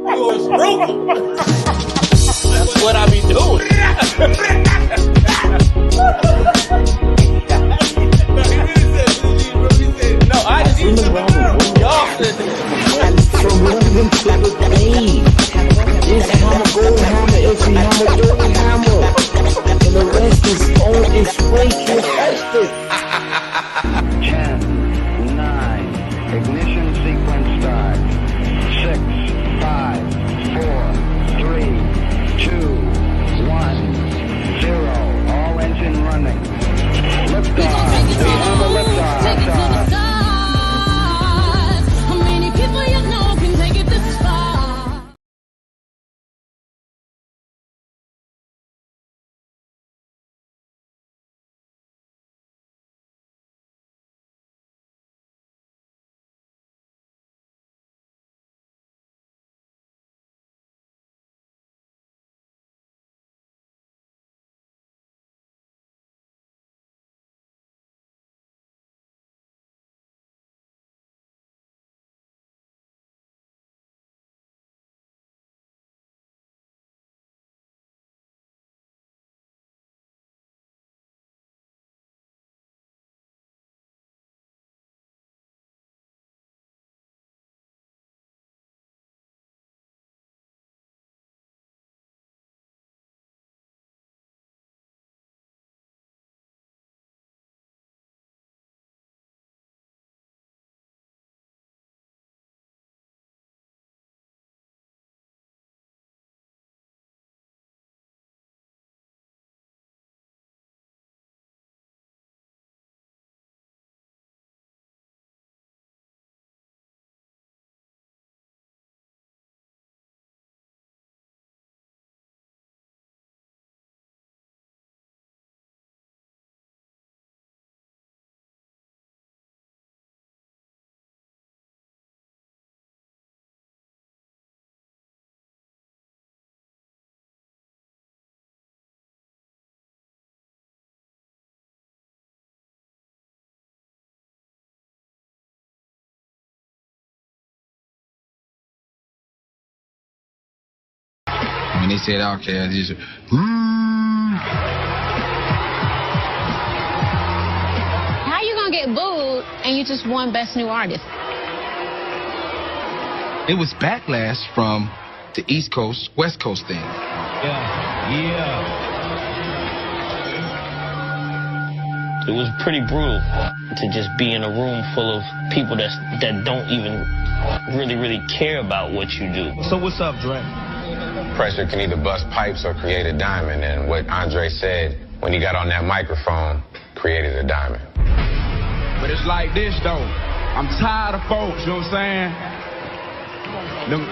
Yours broken. That's what I be doing. No, I just used to y'all said From London to the Bay. This hammer, gold hammer, every hammer, dirty hammer. And the rest is on its way to Heston. 10, 9, ignition sequence start. 6, 5, 4, 3, 2, 1, 0. All engine running. Liftoff. We have a liftoff. When they said Outkast, they just How you gonna get booed and you just won Best New Artist? it was backlash from the East Coast, West Coast thing. It was pretty brutal to just be in a room full of people that don't even really care about what you do. So what's up, Dre? Pressure can either bust pipes or create a diamond, and what Andre said when he got on that microphone created a diamond. But it's like this, though. I'm tired of folks, you know what I'm saying? Them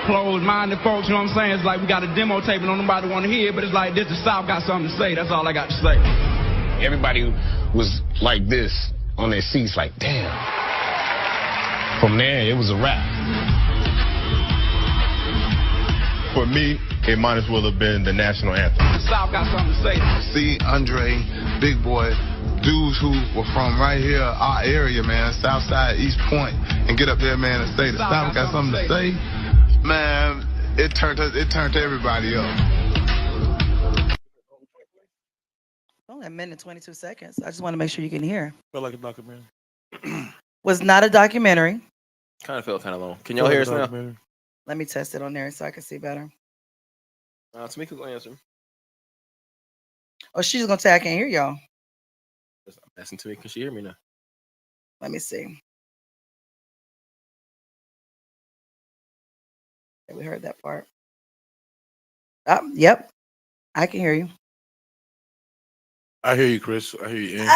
closed-minded folks, you know what I'm saying? It's like we got a demo tape and nobody want to hear it, but it's like this, the South got something to say. That's all I got to say. Everybody was like this on their seats, like, damn. From there, it was a wrap. For me, it might as well have been the national anthem. The South got something to say. See Andre, Big Boy, dudes who were from right here, our area, man, Southside, East Point, and get up there, man, and say the South got something to say. Man, it turned everybody up. Only a minute and 22 seconds. I just want to make sure you can hear. Felt like a documentary. Was not a documentary. Kind of felt kind of long. Can y'all hear us now? Let me test it on there so I can see better. Tamika gonna answer. Oh, she's gonna say I can't hear y'all. I'm asking Tamika, can she hear me now? Let me see. Okay, we heard that part. Yep, I can hear you. I hear you, Chris. I hear you, Ian.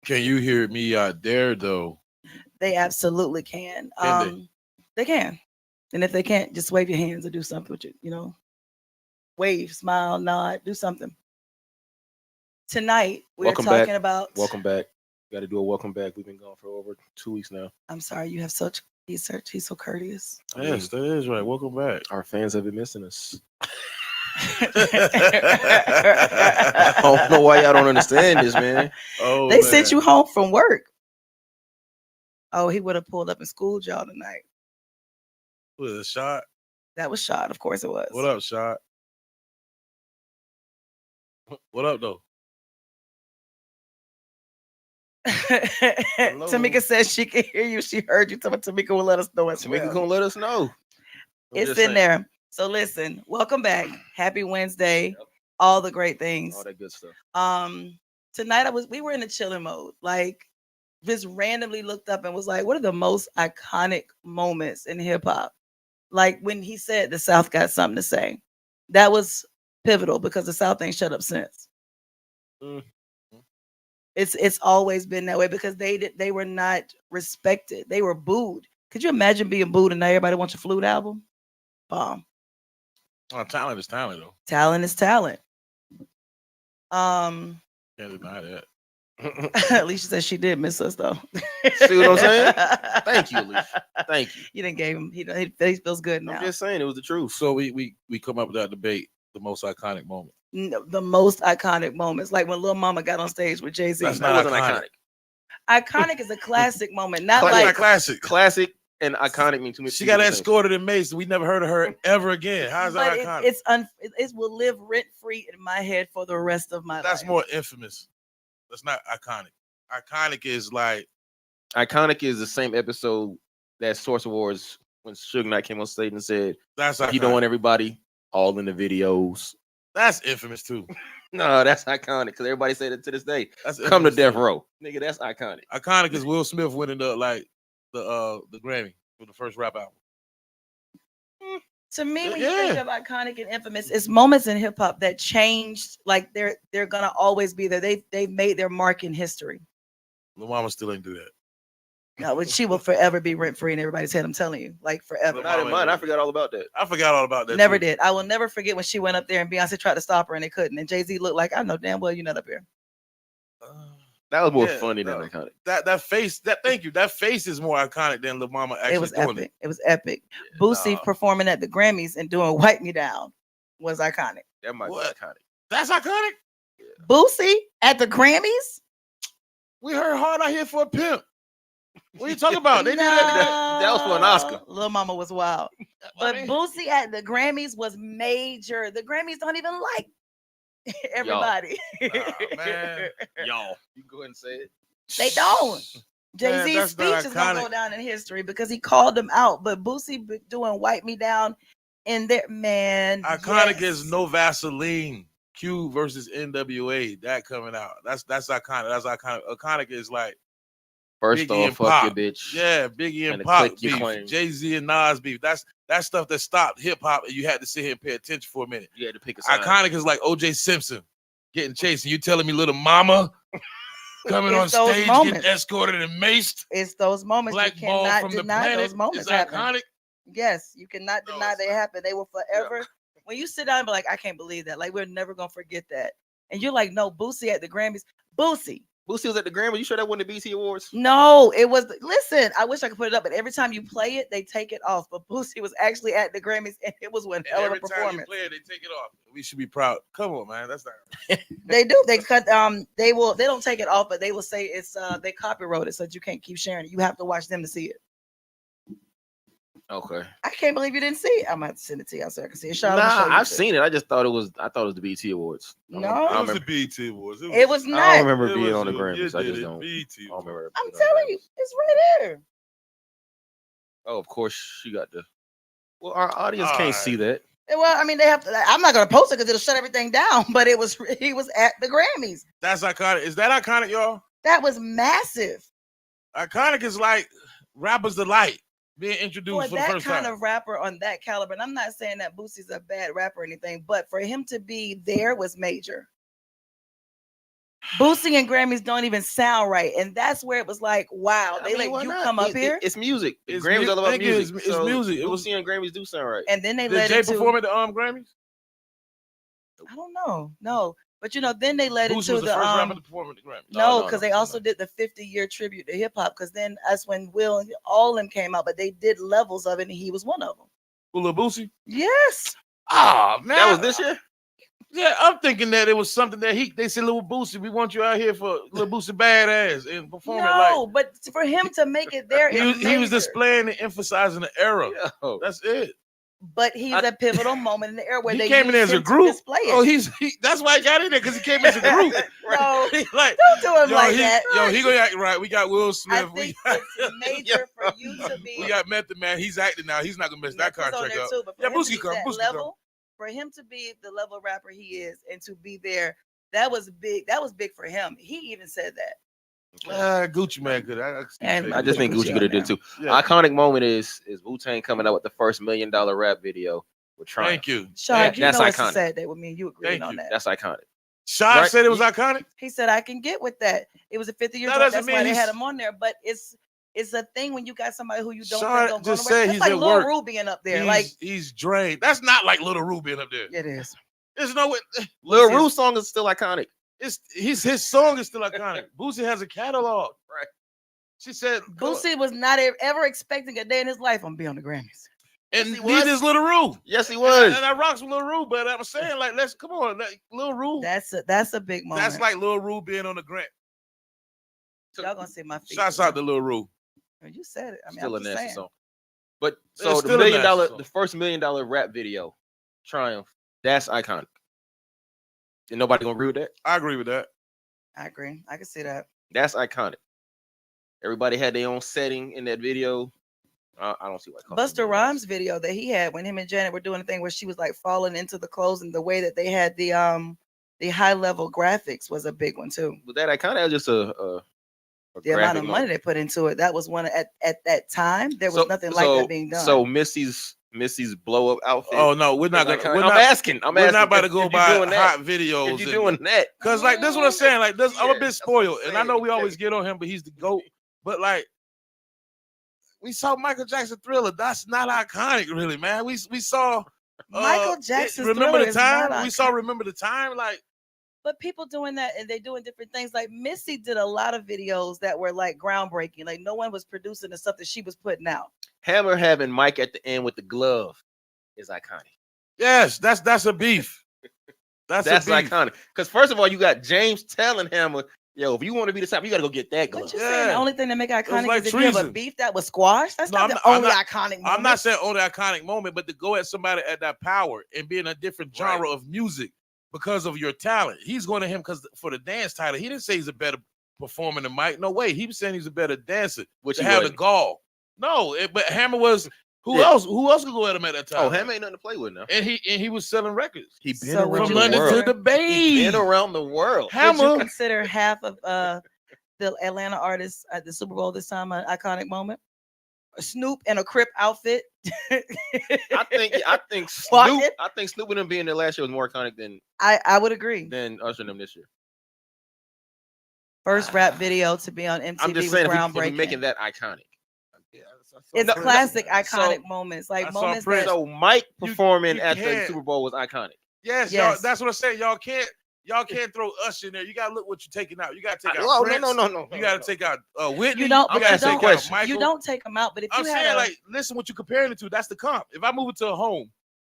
Can you hear me out there, though? They absolutely can. They can. And if they can't, just wave your hands or do something with it, Wave, smile, nod, do something. Tonight, we're talking about... Welcome back. Got to do a welcome back. We've been gone for over 2 weeks now. I'm sorry, you have such research. He's so courteous. Yes, that is right. Welcome back. Our fans have been missing us. I don't know why y'all don't understand this, man. They sent you home from work. Oh, he would have pulled up and schooled y'all tonight. Was it a shot? That was Shot. Of course it was. What up, shot? What up, though? Tamika says she can hear you. She heard you. Tamika will let us know as Tamika well. gonna let us know. I'm It's just in saying. there. So listen, welcome back. Happy Wednesday. All the great things. All that good stuff. Tonight we were in a chilling mode. Like just randomly looked up and was like, what are the most iconic moments in hip hop? Like when he said the South got something to say. That was pivotal because the South ain't shut up since. It's always been that way because they were not respected. They were booed. Could you imagine being booed and now everybody wants your flute album? Bomb. Oh, talent is talent, though. Talent is talent. Can't deny that. Alicia said she did miss us though. See what I'm saying? Thank you, Alicia. Thank you. You didn't gave him. He feels good now. I'm just saying it was the truth. So we come up with that debate, the most iconic moment. No, the most iconic moments, like when Lil Mama got on stage with Jay-Z. That's That not wasn't iconic. iconic. Iconic is a classic moment, not That's like not classic. Classic and iconic mean too much. She got escorted in Mace. We never heard of her ever again. How's that but iconic? it will live rent free in my head for the rest of my That's life. more infamous. That's not iconic. Iconic is like Iconic is the same episode that Source Awards when Suge Knight came on stage and said, that's "You iconic. don't want everybody all in the videos." That's infamous too. No, that's iconic because everybody said it to this day. That's Come to infamous, death too. row, nigga. That's iconic. Iconic is Will Smith winning the Grammy for the first rap album. To me, when Yeah. you think of iconic and infamous, it's moments in hip hop that changed. Like they're gonna always be there. They've made their mark in history. Lil Mama still ain't do that. No, but she will forever be rent free in everybody's head. I'm telling you, like forever. But not in mine. I forgot all about that. I forgot all about that. Never too. did. I will never forget when she went up there and Beyonce tried to stop her and they couldn't. And Jay-Z looked like, I know damn well you're not up here. That was more Yeah, funny than no. iconic. That face. Thank you. That face is more iconic than Lil Mama actually It was doing epic. it. It was epic. Boosie performing at the Grammys and doing Wipe Me Down was iconic. That might What? be iconic. That's iconic. Boosie at the Grammys? We heard Hard Out Here for a Pimp. What are you talking about? They did that. That was for an Oscar. Lil Mama was wild. But Boosie at the Grammys was major. The Grammys don't even like everybody. Man. Y'all, you go ahead and say it. They don't. Man, Jay-Z's that's speech not is gonna go iconic. down in history because he called them out. But Boosie doing Wipe Me Down in there, man. Iconic yes. is No Vaseline. Q versus NWA. That coming out. That's iconic. That's iconic. Iconic is like First Biggie off, and fuck Pop. your bitch. Yeah, Biggie And and the Pop clique you beef. claim. Jay-Z and Nas beef. That's stuff that stopped hip hop and you had to sit here and pay attention for a minute. You had to pick a side. Iconic is like OJ Simpson getting chased and you telling me little mama coming on It's those stage moments. getting escorted and maced. It's those moments you Blackball cannot from the deny. planet. Those moments It's happen. iconic. Yes, you cannot No, deny it's they not. happen. They will forever. When you sit down and be like, I can't believe that. Like, we're never gonna forget that. And you're like, no, Boosie at the Grammys. Boosie. Boosie was at the Grammy. You sure that wasn't the BT Awards? No, it was. Listen, I wish I could put it up, but every time you play it, they take it off. But Boosie was actually at the Grammys, and it was one And hell of a every time you performance. play it, they take it off. We should be proud. Come on, man. That's not. They do. They cut. They will. They don't take it off, but they will say it's. They copyright it, so that you can't keep sharing it. You have to watch them to see it. Okay. I can't believe you didn't see it. I'm gonna have to send it to you so I can see it. Sean, let me show Nah, you I've too. seen it. I just thought it was. I thought it was the BT Awards. No. I It don't was remember. the BET Awards. It was I not. don't remember It being was on the you Grammys. I did just it, don't. BET I don't remember. I'm being on the telling you, Grammys. it's right there. Oh, of course she got the. Well, our audience can't see that. Well, I mean, they have to. I'm not gonna post it because it'll shut everything down. But it was. He was at the Grammys. That's iconic. Is that iconic, y'all? That was massive. Iconic is like Rapper's Delight being introduced For for the that first kind time. of rapper on that caliber, and I'm not saying that Boosie's a bad rapper or anything, but for him to be there was major. Boosie and Grammys don't even sound right, and that's where it was like, wow, they let you come up here, It's music. The It's Grammys mu- all about thank you, music. it's music. It was- Boosie and Grammys do sound right. and then they Did led Jay into. perform at the Grammys? I don't know, no, but then they led Boosie into was the the first rapper to perform at the Grammys. no, because they also did the 50-year tribute to hip hop. Because then that's when Will and all of them came out, but they did levels of it, and he was one of them. Lil Boosie? Yes, Oh man, That was this year. Yeah, I'm thinking that it was something that they said, Lil Boosie, we want you out here for Lil Boosie badass and performing No, like. but for him to make it there, He was major. displaying and emphasizing the era. Yo. That's it. But he's a pivotal moment in the era where He they came in there used as a him to group. display it. Oh, that's why he got in there because he came as a group. No, like, don't do him like that. He gonna act right. We got Will Smith. I think it's major for you to be. We got Method Man. He's acting now. He's not gonna mess that contract up. Too, but for Yeah, him to Boosie be come. that Boosie level, come. for him to be the level of rapper he is and to be there, that was big. That was big for him. He even said that. Gucci Man could. I just think Gucci could have did too. Yeah. Iconic moment is Wu-Tang coming out with the first $1 million rap video with Triumph. Thank you. Sean, you that's know it's iconic. a sad day with me and you agreeing on that. That's iconic. Sean said it was iconic. He said I can get with that. It was a 50-year That joint. doesn't That's why mean they had he's- him on there. But it's a thing when you got somebody who you don't Sean think don't go just nowhere. said That's he's like at Lil work. Ru being up there. He's, Like he's drained. That's not like Little Ru being up there. it is. There's no way. Lil Ru's song is still iconic. His song is still iconic. Boosie has a catalog. Right. She said Boosie was not ever expecting a day in his life on be on the Grammys. and Yes, he was. neither is Little Ru. Yes, he was. And I rocks with Little Ru, but I'm saying like let's come on, like, Little Ru. That's a big moment. That's like Little Ru being on the Grant. Y'all gonna see my feet. Shouts out to Little Ru. You said it. I mean, Still I'm a just nasty saying. song. But It's so still a nasty song. the first $1 million rap video, Triumph, that's iconic. And nobody gonna agree with that? I agree with that. I agree. I can see that. That's iconic. Everybody had their own setting in that video. I don't see why. Buster Rhymes video that he had when him and Janet were doing a thing where she was like falling into the clothes and the way that they had the high level graphics was a big one too. Was that iconic? Or just a The amount graphic of money moment? they put into it, that was one at that time. There was nothing like that being done. So Missy's blow up outfit. Oh no, we're not is gonna. iconic. We're not, asking. We're not about to if go you're by doing that. hot videos. If you're doing that, because like this is what I'm saying. Like this, I'm a Yeah, bit that's spoiled, what I'm and I know saying. we always get on him, but he's the GOAT. But like we saw Michael Jackson Thriller. That's not iconic, really, man. We saw Michael Jackson's Remember Thriller the is not time. We saw Remember the Time. Like But people doing that and they doing different things. Like Missy did a lot of videos that were like groundbreaking. Like no one was producing the stuff that she was putting out. Hammer having Mike at the end with the glove is iconic. yes, that's a beef. That's a beef. iconic. Because first of all, you got James telling Hammer, "Yo, if you want to be the top, you got to go get that glove." But you're saying the only thing that make iconic like is if you have a treason. beef that was squashed. That's No, not I'm the not- only I'm not- iconic moment. I'm not saying only iconic moment, but to go at somebody at that power and be in a different genre of music because of your talent. He's going to him because for the dance title, he didn't say he's a better performer than Mike. No way. He was saying he's a better dancer. Which to he have the wasn't. gall. No, but Hammer was who Yeah. else? Who else could go at him at that time? Oh, Hammer ain't nothing to play with now. And he was selling records. He been So would around you the London world. to the Bay. He been around the world. Would you Hammer. consider half of the Atlanta artists at the Super Bowl this time an iconic moment? Snoop in a Crip outfit. I think Walking. Snoop and him being there last year was more iconic I would agree. than Usher and them this year. First rap video to be on MTV I'm just was saying if he groundbreaking. making that iconic. It's classic iconic moments, like I saw moments Prince. that So Mike performing you at the can't. Super Bowl was iconic. Yes, Yes. y'all. That's what I said. Y'all can't throw Usher in there. You gotta look what you're taking out. You gotta take out. Oh, Prince. no. You gotta take out Whitney. you don't. You But gotta you take don't. out Michael. You don't take them out. But if I'm you saying, had like, listen, what you're comparing it to. That's the comp. If I move it to a home,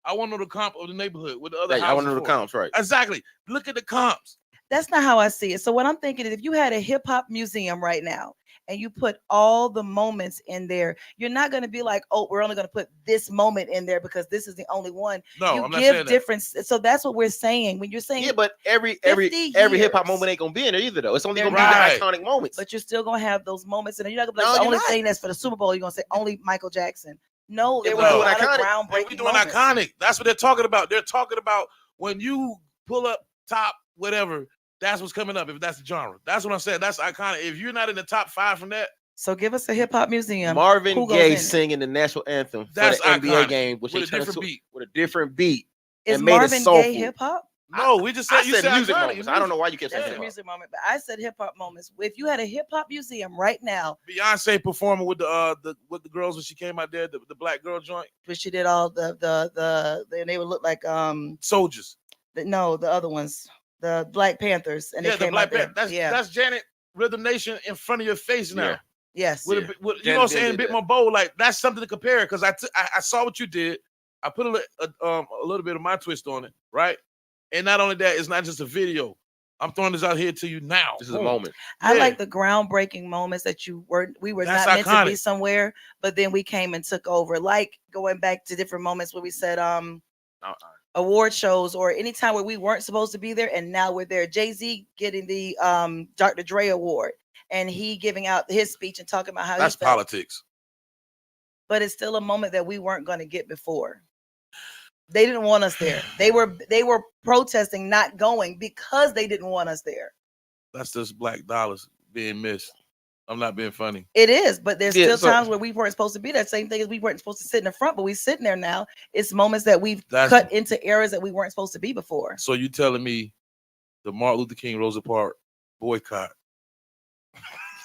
I want to know the comp of the neighborhood with the other. Like, I want to know houses the for. comps, right? Exactly. Look at the comps. that's not how I see it. So what I'm thinking is if you had a hip hop museum right now and you put all the moments in there, you're not going to be like, oh, we're only going to put this moment in there because this is the only one. No, you I'm not give saying that. different. So that's what we're saying when you're saying. Yeah, but every 50 hip hop years. moment ain't gonna be in there either, though. It's only They're gonna not. be the iconic moments. But you're still gonna have those moments, and you're not gonna be like No, the you're only not. thing that's for the Super Bowl. You're gonna say only Michael Jackson. No, there If were we a doing lot of iconic, groundbreaking We doing moments. iconic. That's what they're talking about. They're talking about when you pull up top whatever. That's what's coming up. If that's the genre, that's what I'm saying. That's iconic. If you're not in the top 5 from that, So give us a hip hop museum. Marvin Who goes Gaye in it? singing the national anthem That's for the NBA iconic. game, which With they a turned different into- beat. with a different beat. Is and made it Marvin Gaye soulful. hip hop? no, we just said I you said music iconic. moments. I don't know why you kept saying That's a hip hop. music moment, but I said hip hop moments. If you had a hip hop museum right now, Beyonce performing with the girls when she came out there, the black girl joint, but she did all the and they would look like Soldiers. the other ones, the Black Panthers, and Yeah, they the came black out there. band. That's Janet Rhythm Nation in front of your face now. Yeah. Yes. With Yeah. a, with, you Janet know what I'm did saying? A bit that. more bold. Like that's something to compare because I saw what you did. I put a little bit of my twist on it, right? And not only that, it's not just a video. I'm throwing this out here to you now. This is a moment. I Yeah. like the groundbreaking moments that we were That's not meant to be iconic. somewhere, but then we came and took over. Like going back to different moments where we said award shows or anytime where we weren't supposed to be there, and now we're there. Jay-Z getting the Dr. Dre award, and he giving out his speech and talking about how That's he felt. politics. But it's still a moment that we weren't going to get before. They didn't want us there. They were protesting not going because they didn't want us there. That's just black dollars being missed. I'm not being funny. It is, but there's Yeah, still so- times where we weren't supposed to be there. Same thing as we weren't supposed to sit in the front, but we sitting there now. It's moments that we've That's- cut into areas that we weren't supposed to be before. So you telling me the Martin Luther King Rosa Parks boycott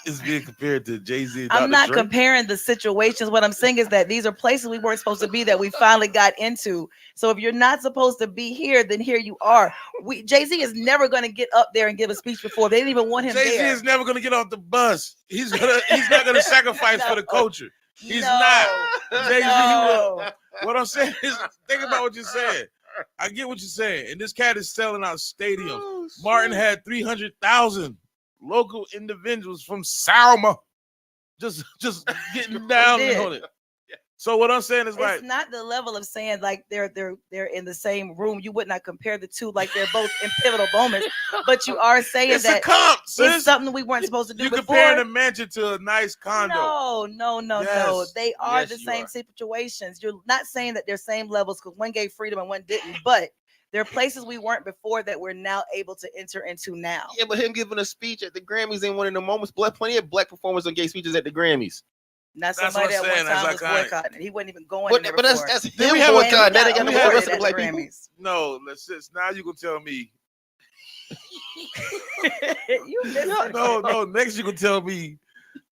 is being compared to Jay-Z and Dr. I'm not Dre? comparing the situations. What I'm saying is that these are places we weren't supposed to be that we finally got into. So if you're not supposed to be here, then here you are. Jay-Z is never going to get up there and give a speech before. They didn't even want him Jay-Z there. is never gonna get off the bus. He's not gonna sacrifice for the culture. He's not. Jay-Z will. What I'm saying is, think about what you're saying. I get what you're saying. And this cat is selling out stadiums. Martin had 300,000 local individuals from Selma just getting down did. on it. So what I'm saying is It's like, not the level of saying like they're in the same room. You would not compare the two like they're both in pivotal moments, but you are saying it's a that comp, sis. it's something we weren't supposed to do You before. comparing a mansion to a nice condo. No. Yes. They are Yes, the you same are. situations. You're not saying that they're same levels because one gave freedom and one didn't, but there are places we weren't before that we're now able to enter into now. Yeah, but him giving a speech at the Grammys ain't one of the moments. Plenty of black performers and gay speeches at the Grammys. Not That's somebody what I'm that saying, one time was that's iconic. boycotting. He wasn't even going But, in there but that's before. him we have a- boycotting. That ain't got we nothing to got do with the awarded black at the people. Grammys. No, let's just now you gonna tell me. You missed it. No. Next, you can tell me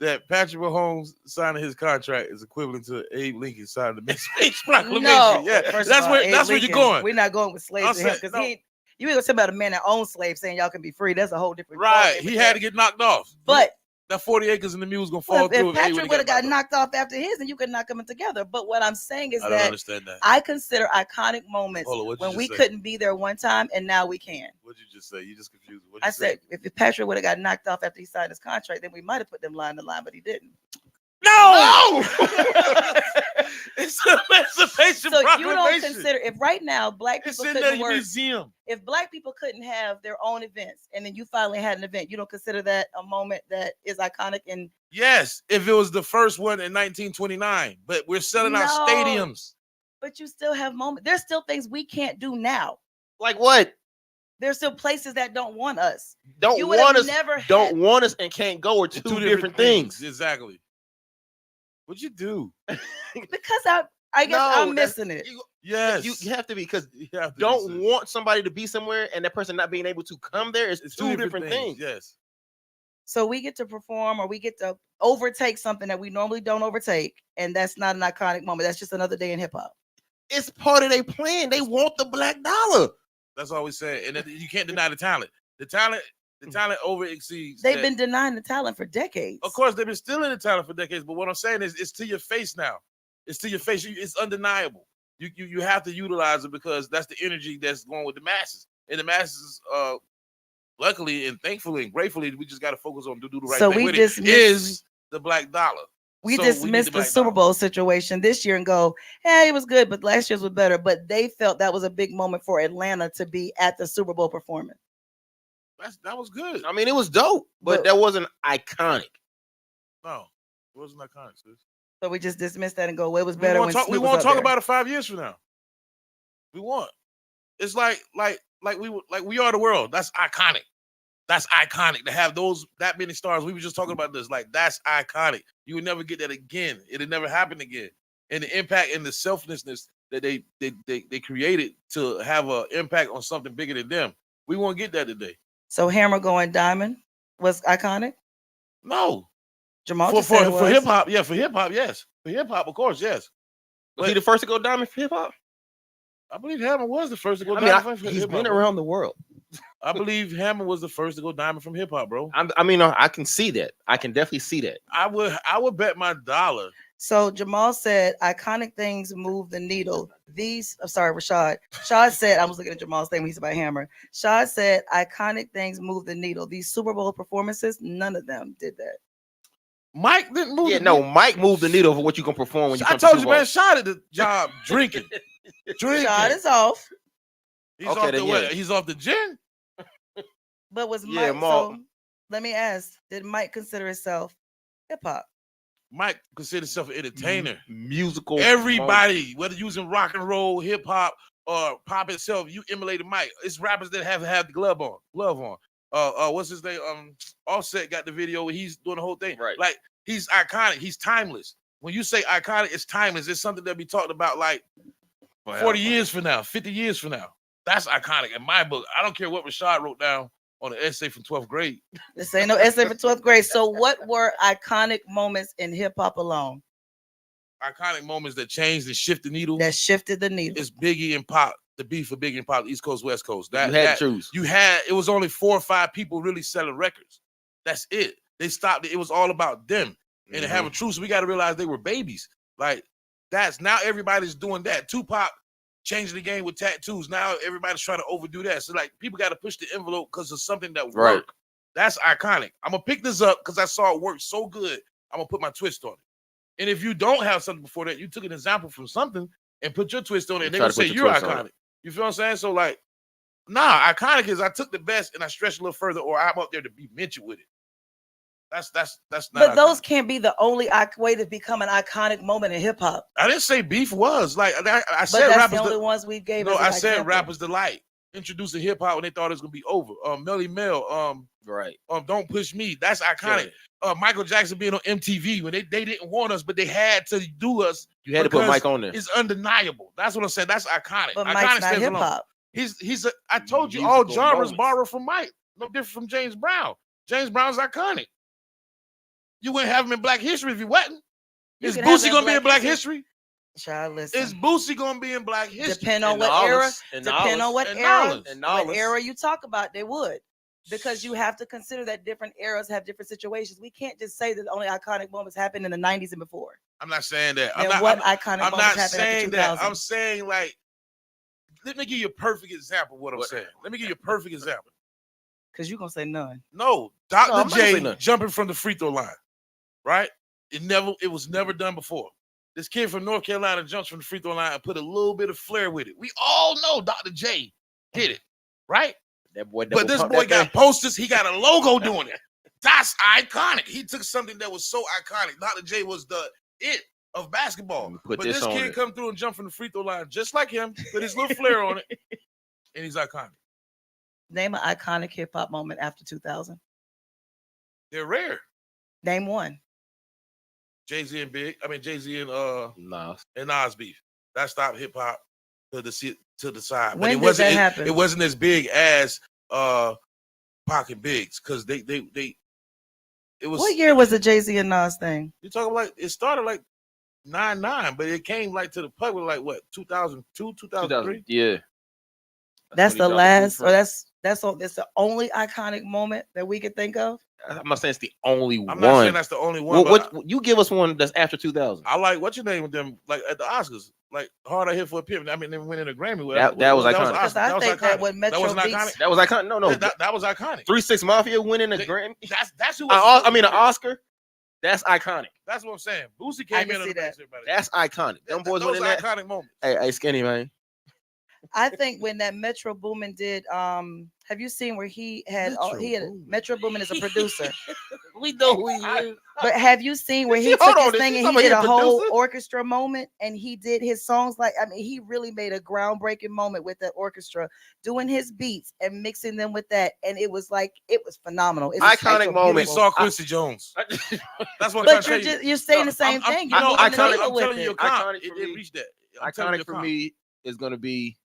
that Patrick Mahomes signing his contract is equivalent to Abe Lincoln signing the Emancipation Proclamation. No, Yeah, first of that's all, where Abe you're Lincoln, going. We're not going with slaves I'm to him saying- because no. you ain't gonna talk about a man that owns slaves saying y'all can be free. That's a whole different Right, ballgame he with had that. to get knocked off. But That 40 acres in the mule was gonna fall well, through. if Patrick would've would have got knocked knocked off after his, then you could knock them together. But what I'm saying is off. I don't that understand that. I consider iconic moments Hold on, what'd you when we just say? couldn't be there one time and now we can. What'd you just say? You just confused. What'd you I say? said if Patrick would have got knocked off after he signed his contract, then we might have put them line to line, but he didn't. No! It's the Emancipation So you don't Proclamation. consider if right now black It's people in the couldn't work, museum. if black people couldn't have their own events and then you finally had an event, you don't consider that a moment that is iconic and Yes, if it was the first one in 1929, but we're selling out No. stadiums. but you still have moments. There's still things we can't do now. Like what? There's still places that don't want us. Don't You would want have us. never had- Don't want us and can't go are two different things. Exactly. What'd you do? because I guess No, I'm that's- missing it. Yes. You have to be because You have to don't be- want somebody to be somewhere and that person not being able to come there is It's two different things. Yes. So we get to perform or we get to overtake something that we normally don't overtake, and that's not an iconic moment. That's just another day in hip hop. It's part of their plan. They want the black dollar. That's all we said. And you can't deny the talent. The talent over exceeds. They've that. been denying the talent for decades. Of course, they've been stealing the talent for decades. But what I'm saying is, it's to your face now. It's to your face. It's undeniable. You have to utilize it because that's the energy that's going with the masses. And the masses, luckily and thankfully and gratefully, we just got to focus on do the right So thing we with dismiss- it. Is the black dollar. We So we need dismissed the black Super dollar. Bowl situation this year and go, hey, it was good, but last year's was better. But they felt that was a big moment for Atlanta to be at the Super Bowl performance. That was good. I mean, it was dope, but that wasn't iconic. No, it wasn't iconic, sis. So we just dismissed that and go, well, it was We better won't when talk, Snoop we was won't up talk there. about it 5 years from now. We won't. It's like we are the world. That's iconic. That's iconic to have that many stars. We were just talking about this. Like, that's iconic. You would never get that again. It'll never happen again. And the impact and the selflessness that they created to have an impact on something bigger than them. We won't get that today. So Hammer going diamond was iconic? No. Jamal For just said it was. hip hop, yeah. For hip hop, yes. For hip hop, of course, yes. Was he the first to go diamond for hip hop? I believe Hammer was the first to go I mean, diamond from he's hip-hop, been bro. around the world. I believe Hammer was the first to go diamond from hip hop, bro. I mean, I can see that. I can definitely see that. I would bet my dollar So Jamal said, iconic things move the needle. Rashad. Shad said, I was looking at Jamal's thing when he's about Hammer. Shad said, iconic things move the needle. These Super Bowl performances, none of them did that. Mike didn't move. Mike moved the needle for what you can perform when you come I told to you, Super man. Bowl. Shot at the job drinking. Shad is off. He's off the what? He's off the gin. But was Mike? So let me ask: did Mike consider himself hip hop? Mike considered himself an entertainer, musical. Everybody, whether using rock and roll, hip hop, or pop itself, you emulated Mike. It's rappers that have the glove on. What's his name? Offset got the video where he's doing the whole thing. Right. Like he's iconic. He's timeless. When you say iconic, it's timeless. It's something that be talked about like 40 years from now, 50 years from now. That's iconic in my book. I don't care what Rashad wrote down on an essay from 12th grade. This ain't no essay for 12th grade. So what were iconic moments in hip hop alone? Iconic moments that changed and shifted the needle. That shifted the needle. It's Biggie and Pop. The beef for Biggie and Pop, East Coast, West Coast. You had to choose. It was only 4 or 5 people really selling records. That's it. They stopped it. It was all about them. And to have a truce, we got to realize they were babies. Like that's now everybody's doing that. Tupac changing the game with tattoos. Now everybody's trying to overdo that. So like people got to push the envelope because of something that worked. That's iconic. I'm gonna pick this up because I saw it work so good. I'm gonna put my twist on it. And if you don't have something before that, you took an example from something and put your twist on it, and they're gonna say you're iconic. You feel what I'm saying? So like, nah, iconic is I took the best and I stretched a little further, or I'm up there to be mentioned with it. That's not. But those can't be the only way to become an iconic moment in hip hop. I didn't say beef was like I said. But that's rappers the only ones we gave. No, I said rappers delight. Introducing hip hop when they thought it was gonna be over. Melly Mel. Right. Don't Push Me. That's iconic. Michael Jackson being on MTV when they didn't want us, but they had to do us. You had to put Mike on there. It's undeniable. That's what I'm saying. That's iconic. But iconic Mike's not hip hop. I told you all genres borrow from Mike. No different from James Brown. James Brown's iconic. You wouldn't have him in Black History if you wasn't. Is Boosie gonna be in Black History? Child, listen. Is Boosie gonna be in Black History? Depend on what era. Depend on what era you talk about. They would, because you have to consider that different eras have different situations. We can't just say that only iconic moments happened in the 90s and before. I'm not saying that. I'm not saying that. I'm saying like, let me give you a perfect example of what I'm saying. Let me give you a perfect example. Because you're gonna say none. No, Dr. J jumping from the free throw line. Right? It was never done before. This kid from North Carolina jumps from the free throw line and put a little bit of flair with it. We all know Dr. J did it, right? But this boy got posters. He got a logo doing it. That's iconic. He took something that was so iconic. Dr. J was the it of basketball. But this kid come through and jump from the free throw line just like him, with his little flair on it, and he's iconic. Name an iconic hip hop moment after 2000. They're rare. Name one. Jay-Z and Nas beef. That stopped hip hop to the side. When did that happen? It wasn't as big as Pac and Biggs because it was. What year was the Jay-Z and Nas thing? You talking like it started like 99, but it came like to the public like what 2002, 2003. Yeah. That's the last, or that's the only iconic moment that we could think of. I'm not saying it's the only one. I'm not saying that's the only one. What you give us one that's after 2000? I like what's your name with them, like at the Oscars, like Hard I Hit for a Pimp. I mean, they went in a Grammy with that was iconic. I think that when Metro Beats, that was iconic. No, that was iconic. 3 6 Mafia winning a Grammy. That's who. I mean, an Oscar. That's iconic. That's what I'm saying. Boosie came in. That's iconic. Them boys those winning that. Iconic moments. Hey, Skinny man. I think when that Metro Boomin did, have you seen where he had Metro Boomin is a producer. We know who he is. But have you seen where he took his thing and he did a whole orchestra moment and he did his songs he really made a groundbreaking moment with the orchestra doing his beats and mixing them with that, and it was phenomenal. It's iconic moment. We saw Quincy Jones. That's what. But you're saying the same thing. I'm telling you, it didn't reach that. Iconic for me is going to be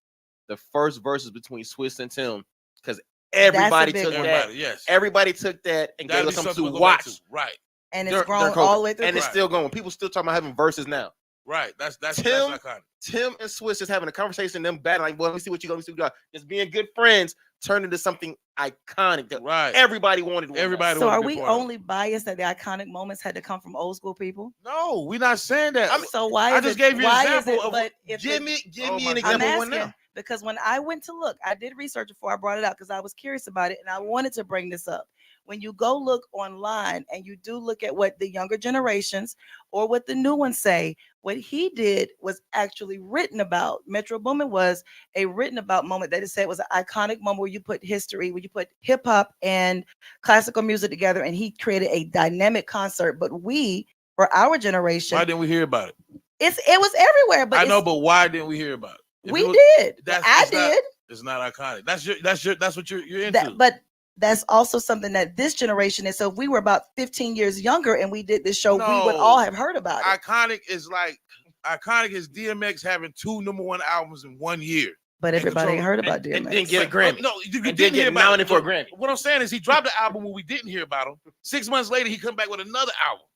the first verses between Swiss and Tim, because everybody took that. Yes. Everybody took that and gave us something to watch. Right. And it's grown all the way through. And it's still going. People still talking about having verses now. Right. That's Tim, iconic. Tim and Swiss just having a conversation, them battling. Like, well, let me see what you got. Let me see what you got. Just being good friends turned into something iconic that everybody wanted. Everybody. So are we only biased that the iconic moments had to come from old school people? No, we're not saying that. I mean, so why? I just gave you an example of. But give me an I'm example one now. asking, because when I went to look, I did research before I brought it out because I was curious about it and I wanted to bring this up. When you go look online and you do look at what the younger generations or what the new ones say, what he did was actually written about. Metro Boomin was a written about moment that it said was an iconic moment where you put history, where you put hip hop and classical music together, and he created a dynamic concert. But we, for our generation, why didn't we hear about it? It was everywhere. But I know, but why didn't we hear about it? If we it was, did. I did. It's not iconic. That's what you're into. But that's also something that this generation is. So if we were about 15 years younger and we did this show, we would all have heard about it. Iconic is DMX having 2 #1 albums in 1 year. But everybody ain't heard about DMX. And didn't get a Grammy. No, you and didn't hear about nominated for a Grammy. What I'm saying is he dropped the album when we didn't hear about him. 6 months later, he come back with another album.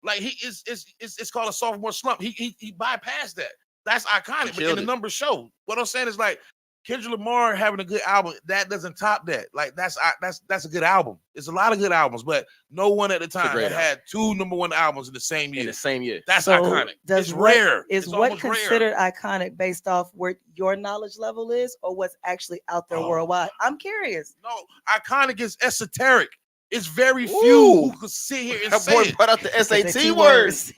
Like it's called a sophomore slump. He bypassed that. That's iconic. But in the numbers show. What I'm saying is like Kendrick Lamar having a good album, that doesn't top that. Like that's a good album. It's a lot of good albums, but no one at the time had 2 #1 albums in the same year. That's iconic. It's rare. Is what considered iconic based off where your knowledge level is or what's actually out there worldwide? I'm curious. No, iconic is esoteric. It's very few who could sit here and say it. Put out the SAT words.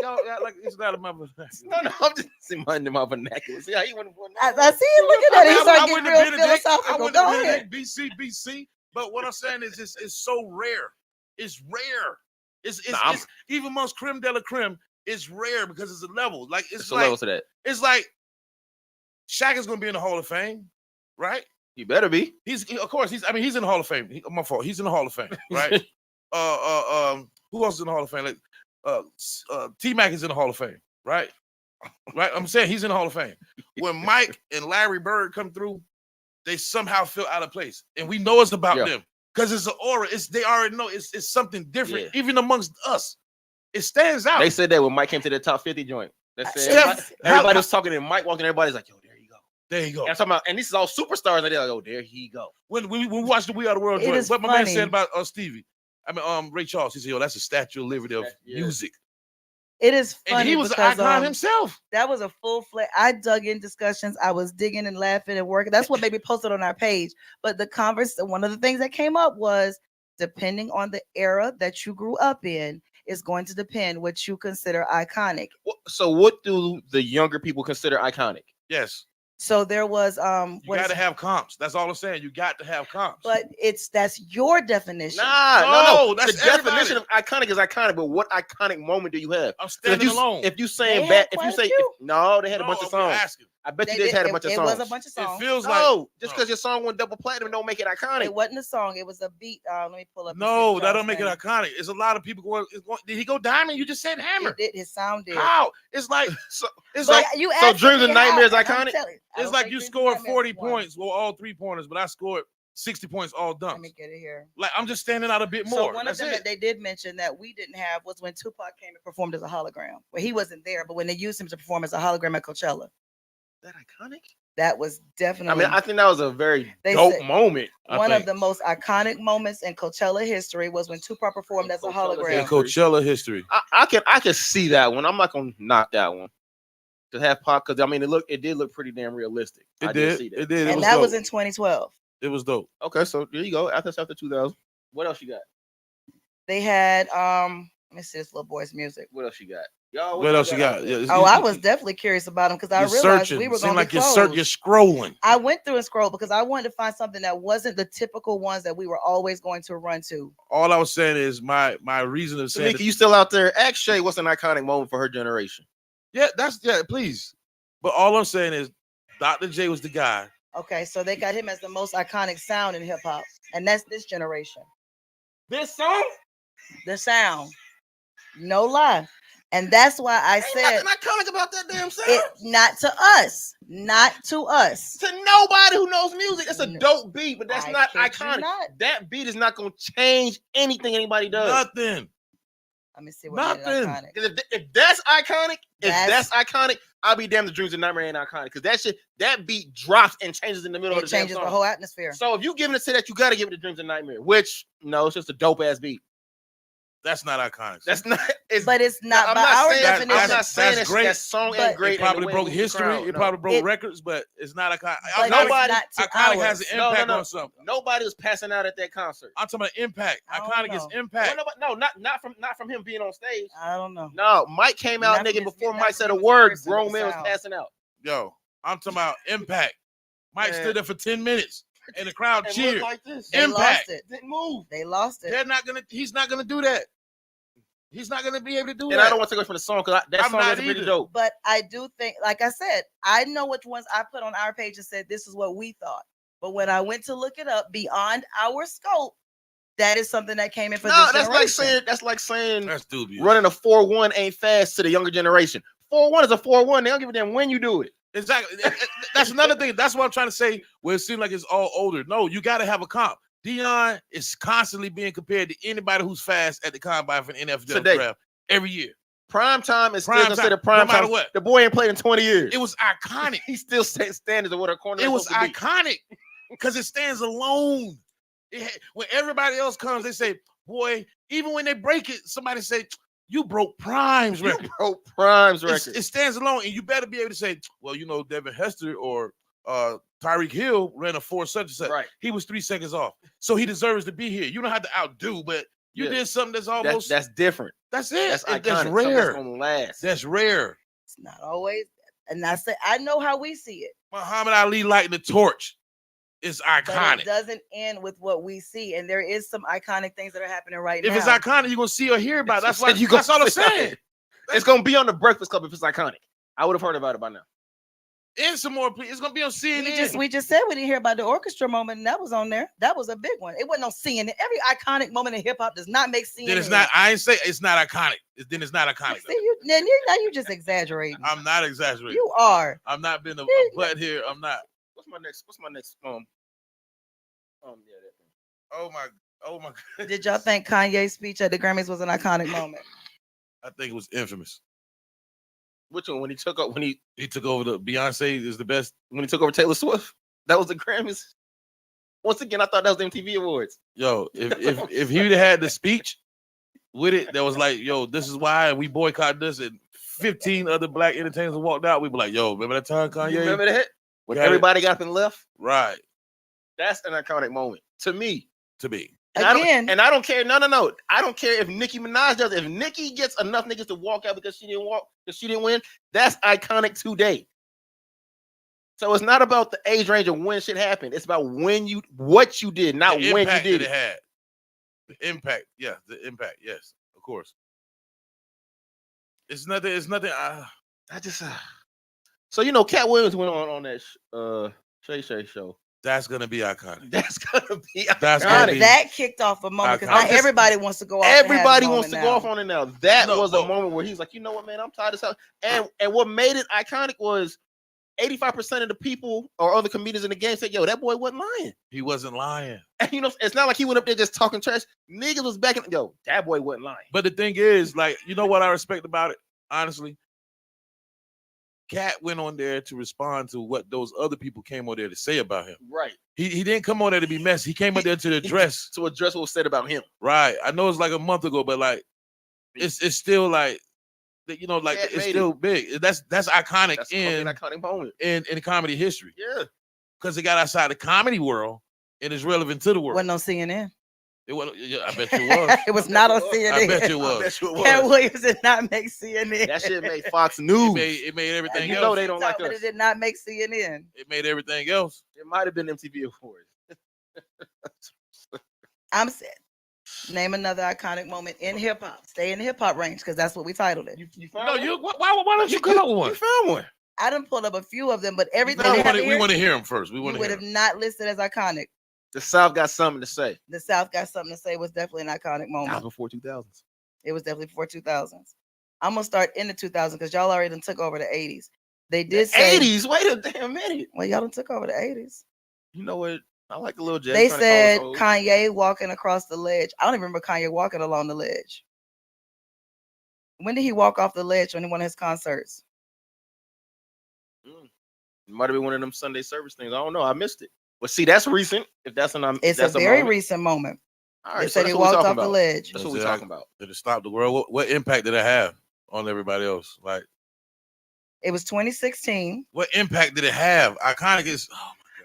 No, like it's not in my vernacular. No, I'm just in my vernacular. See how you want to put I see you looking at it. He's like getting real philosophical. I wouldn't Go have ahead. BC. But what I'm saying is, it's so rare. It's rare. It's even amongst creme de la creme. It's rare because it's a level. Like it's a like level to that. It's like Shaq is going to be in the Hall of Fame, right? He better be. He's in the Hall of Fame. My fault. He's in the Hall of Fame, right? Who else is in the Hall of Fame? Like, T-Mac is in the Hall of Fame, right? Right? I'm saying he's in the Hall of Fame. When Mike and Larry Bird come through, they somehow feel out of place. And we know it's about them. Because it's an aura. They already know it's something different, even amongst us. It stands out. They said that when Mike came to the top 50 joint. They said everybody was talking and Mike walking, everybody's like, yo, there you go. There you go. And I'm talking about, and this is all superstars, and they're like, oh, there he go. When we watched the We Are the World joint, what my man said about Stevie. Ray Charles, he said, yo, that's a Statue of Liberty of music. It is funny. And he was an icon himself. That was a full-fledged. I dug in discussions. I was digging and laughing and working. That's what made me post it on our page. But one of the things that came up was depending on the era that you grew up in is going to depend what you consider iconic. So what do the younger people consider iconic? Yes. So there was you got to have comps. That's all I'm saying. You got to have comps. But that's your definition. No. That's the definition of iconic is iconic. But what iconic moment do you have? I'm standing alone. If you saying they had a bunch of songs. I bet you had a bunch of songs. It was a bunch of songs. It feels just because your song went double platinum don't make it iconic. It wasn't a song. It was a beat. Let me pull up. No, that don't make it iconic. It's a lot of people going. Did he go diamond? You just said hammer. His sound did. How? It's like so Dreams and Nightmares iconic. It's like you scored 40 points, all 3-pointers, but I scored 60 points all dunks. Let me get it here. Like I'm just standing out a bit more. So one of them that they did mention that we didn't have was when Tupac came and performed as a hologram. Well, he wasn't there, but when they used him to perform as a hologram at Coachella. That iconic? That was definitely. I think that was a very dope moment. One of the most iconic moments in Coachella history was when Tupac performed as a hologram. In Coachella history. I can see that one. I'm not gonna knock that one. To have Pac, because it did look pretty damn realistic. It did. And that was in 2012. It was dope. Okay, so there you go. After 2000. What else you got? They had let me see this little boy's music. What else you got? What else you got? I was definitely curious about him because I realized we were going to be closed. You're scrolling. I went through and scrolled because I wanted to find something that wasn't the typical ones that we were always going to run to. All I was saying is my reason of saying. Tamika, you still out there? Ask Shay what's an iconic moment for her generation. Yeah, please. But all I'm saying is Dr. J was the guy. Okay, so they got him as the most iconic sound in hip hop, and that's this generation. This song? The sound. No lie. And that's why I said nothing iconic about that damn sound. Not to us. Not to us. To nobody who knows music. It's a dope beat, but that's not iconic. That beat is not going to change anything anybody does. Nothing. Let me see what made it Nothing. iconic. If that's iconic, That's- I'll be damned. The Dreams of Nightmare ain't iconic because that beat drops and changes in the middle It of the damn changes song. the whole atmosphere. So if you giving it to that, you got to give it to Dreams of Nightmare. Which no, it's just a dope ass beat. That's not iconic. That's not. But it's not I'm by not our saying, definition. I'm not saying That's that great. that song But ain't great. It probably and the way broke moved the history. crowd, It no. probably broke It- records, but it's not iconic. But Nobody- it's not to Iconic has ours. an No, impact no. on something. Nobody was passing out at that concert. I'm talking about impact. I don't Iconic is know. impact. No, not from him being on stage. I don't know. No, Mike came out, Not from nigga, his- before not Mike from said a him as a word. person, Grown but man was sound. passing out. Yo, I'm talking about impact. Mike Man. stood there for 10 minutes and the crowd And cheered. looked like this. They Impact. lost it. Didn't move. They lost it. He's not gonna do that. He's not gonna be able to do And that. I don't want to take away from the song because that I'm song not is pretty either. dope. But I do think, like I said, I know which ones I put on our page and said this is what we thought. But when I went to look it up beyond our scope, that is something that came in for No, this that's like saying That's dubious. running a 4-1 ain't fast to the younger generation. 4-1 is a 4-1. They don't give a damn when you do it. Exactly. That's another thing. That's what I'm trying to say. Where it seems like it's all older. No, you got to have a comp. Dion is constantly being compared to anybody who's fast at the combine for the NFL Today. draft every year. Prime time is Prime still time, considered prime no matter time. what. The boy ain't played in 20 years. It was iconic. He still set standards of what a corner It is was supposed to be. iconic because it stands alone. When everybody else comes, they say, "Boy," even when they break it, somebody say, "You broke Prime's You record." broke Prime's It's- record. It stands alone, and you better be able to say, "Well, you know, Devin Hester or Tyreek Hill ran a 4 such and such. Right. He was 3 seconds off, so he deserves to be here." You don't have to outdo, but you Yeah. did something that's almost That's different. that's it. That's iconic. That's Something rare. That's gonna last. That's rare. It's not always, and that's it. I know how we see it. Muhammad Ali lighting the torch is But iconic. it doesn't end with what we see, and there is some iconic things that are happening right If now. it's iconic, you're gonna see or hear about it. That's why. You gonna That's all I'm see it. saying. It's gonna be on the Breakfast Club if it's iconic. I would have heard about it by now. And some more, please. It's gonna be on CNN. we just said we didn't hear about the orchestra moment, and that was on there. That was a big one. It wasn't on CNN. Every iconic moment in hip hop does not make CNN. Then it's not. I ain't say it's not iconic. Then it's not iconic. See, you just exaggerating. I'm not exaggerating. You are. I'm not being a butt here. I'm not. What's my next? Yeah. Oh my. God. Did y'all think Kanye's speech at the Grammys was an iconic moment? I think it was infamous. Which one? When he took up He took over the Beyonce is the best. when he took over Taylor Swift? That was the Grammys. Once again, I thought that was the MTV Awards. Yo, if he'd have had the speech with it, that was like, yo, this is why we boycott this, and 15 other black entertainers walked out. We'd be like, yo, remember that time Kanye? You remember that? When Got it. everybody got up and left? Right. That's an iconic moment to me. To me. And I don't care. No. I don't care if Nicki Minaj does it. If Nicki gets enough niggas to walk out because she didn't win, that's iconic today. So it's not about the age range of when shit happened. It's about what you did, not The when you impact did that it. it had. The impact. Yeah, the impact. Yes, of course. It's nothing. I just so Cat Williams went on that Shay Shay show. That's gonna be iconic. That's gonna be That's iconic. gonna be That kicked off a moment because iconic. everybody wants to go off. Everybody wants to go off on it now. That No, was a moment where he's like, you know what, man, I'm tired of this. And what made it iconic was 85% of the people or other comedians in the game said, yo, that boy wasn't lying. He wasn't lying. And it's not like he went up there just talking trash. Niggas was back in, yo, that boy wasn't lying. But the thing is, like, you know what I respect about it, honestly? Cat went on there to respond to what those other people came on there to say about him. Right. He didn't come on there to be messy. He came on there to address. To address what was said about him. Right. I know it's like a month ago, but like it's still like like Cat it's made still big. That's iconic That's in an iconic moment. in comedy history. Yeah. Because it got outside the comedy world and it's relevant to the world. Wasn't on CNN. It was, yeah, I bet you it was. It was not on CNN. I bet you it was. I bet you it Cat was. Williams did not make CNN. That shit made Fox News. It made everything You else. know they don't like But us. it did not make CNN. It made everything else. It might have been MTV Awards. I'm sad. Name another iconic moment in hip hop. Stay in the hip hop range because that's what we titled it. You found No, one? you why don't you come up with one? You found one. I done pulled up a few of them, but everything No, they have we here, want to hear him first. We you want to would hear have him. not listed as iconic. The South got something to say. The South got something to say was definitely an iconic moment. That was before 2000s. It was definitely before 2000s. I'm gonna start in the 2000s because y'all already done took over the 80s. They did say 80s? Wait a damn minute. Well, y'all done took over the 80s. You know what? I like the little Jay. They trying to said call us old. Kanye walking across the ledge. I don't even remember Kanye walking along the ledge. When did he walk off the ledge on one of his concerts? It might have been one of them Sunday service things. I don't know. I missed it. But see, that's recent. If that's It's a very recent moment. All They right, said so he that's what we walked talking off the about. ledge. That's what we're talking about. Did it stop the world? What impact did it have on everybody else? Like, It was 2016. what impact did it have? Iconic is.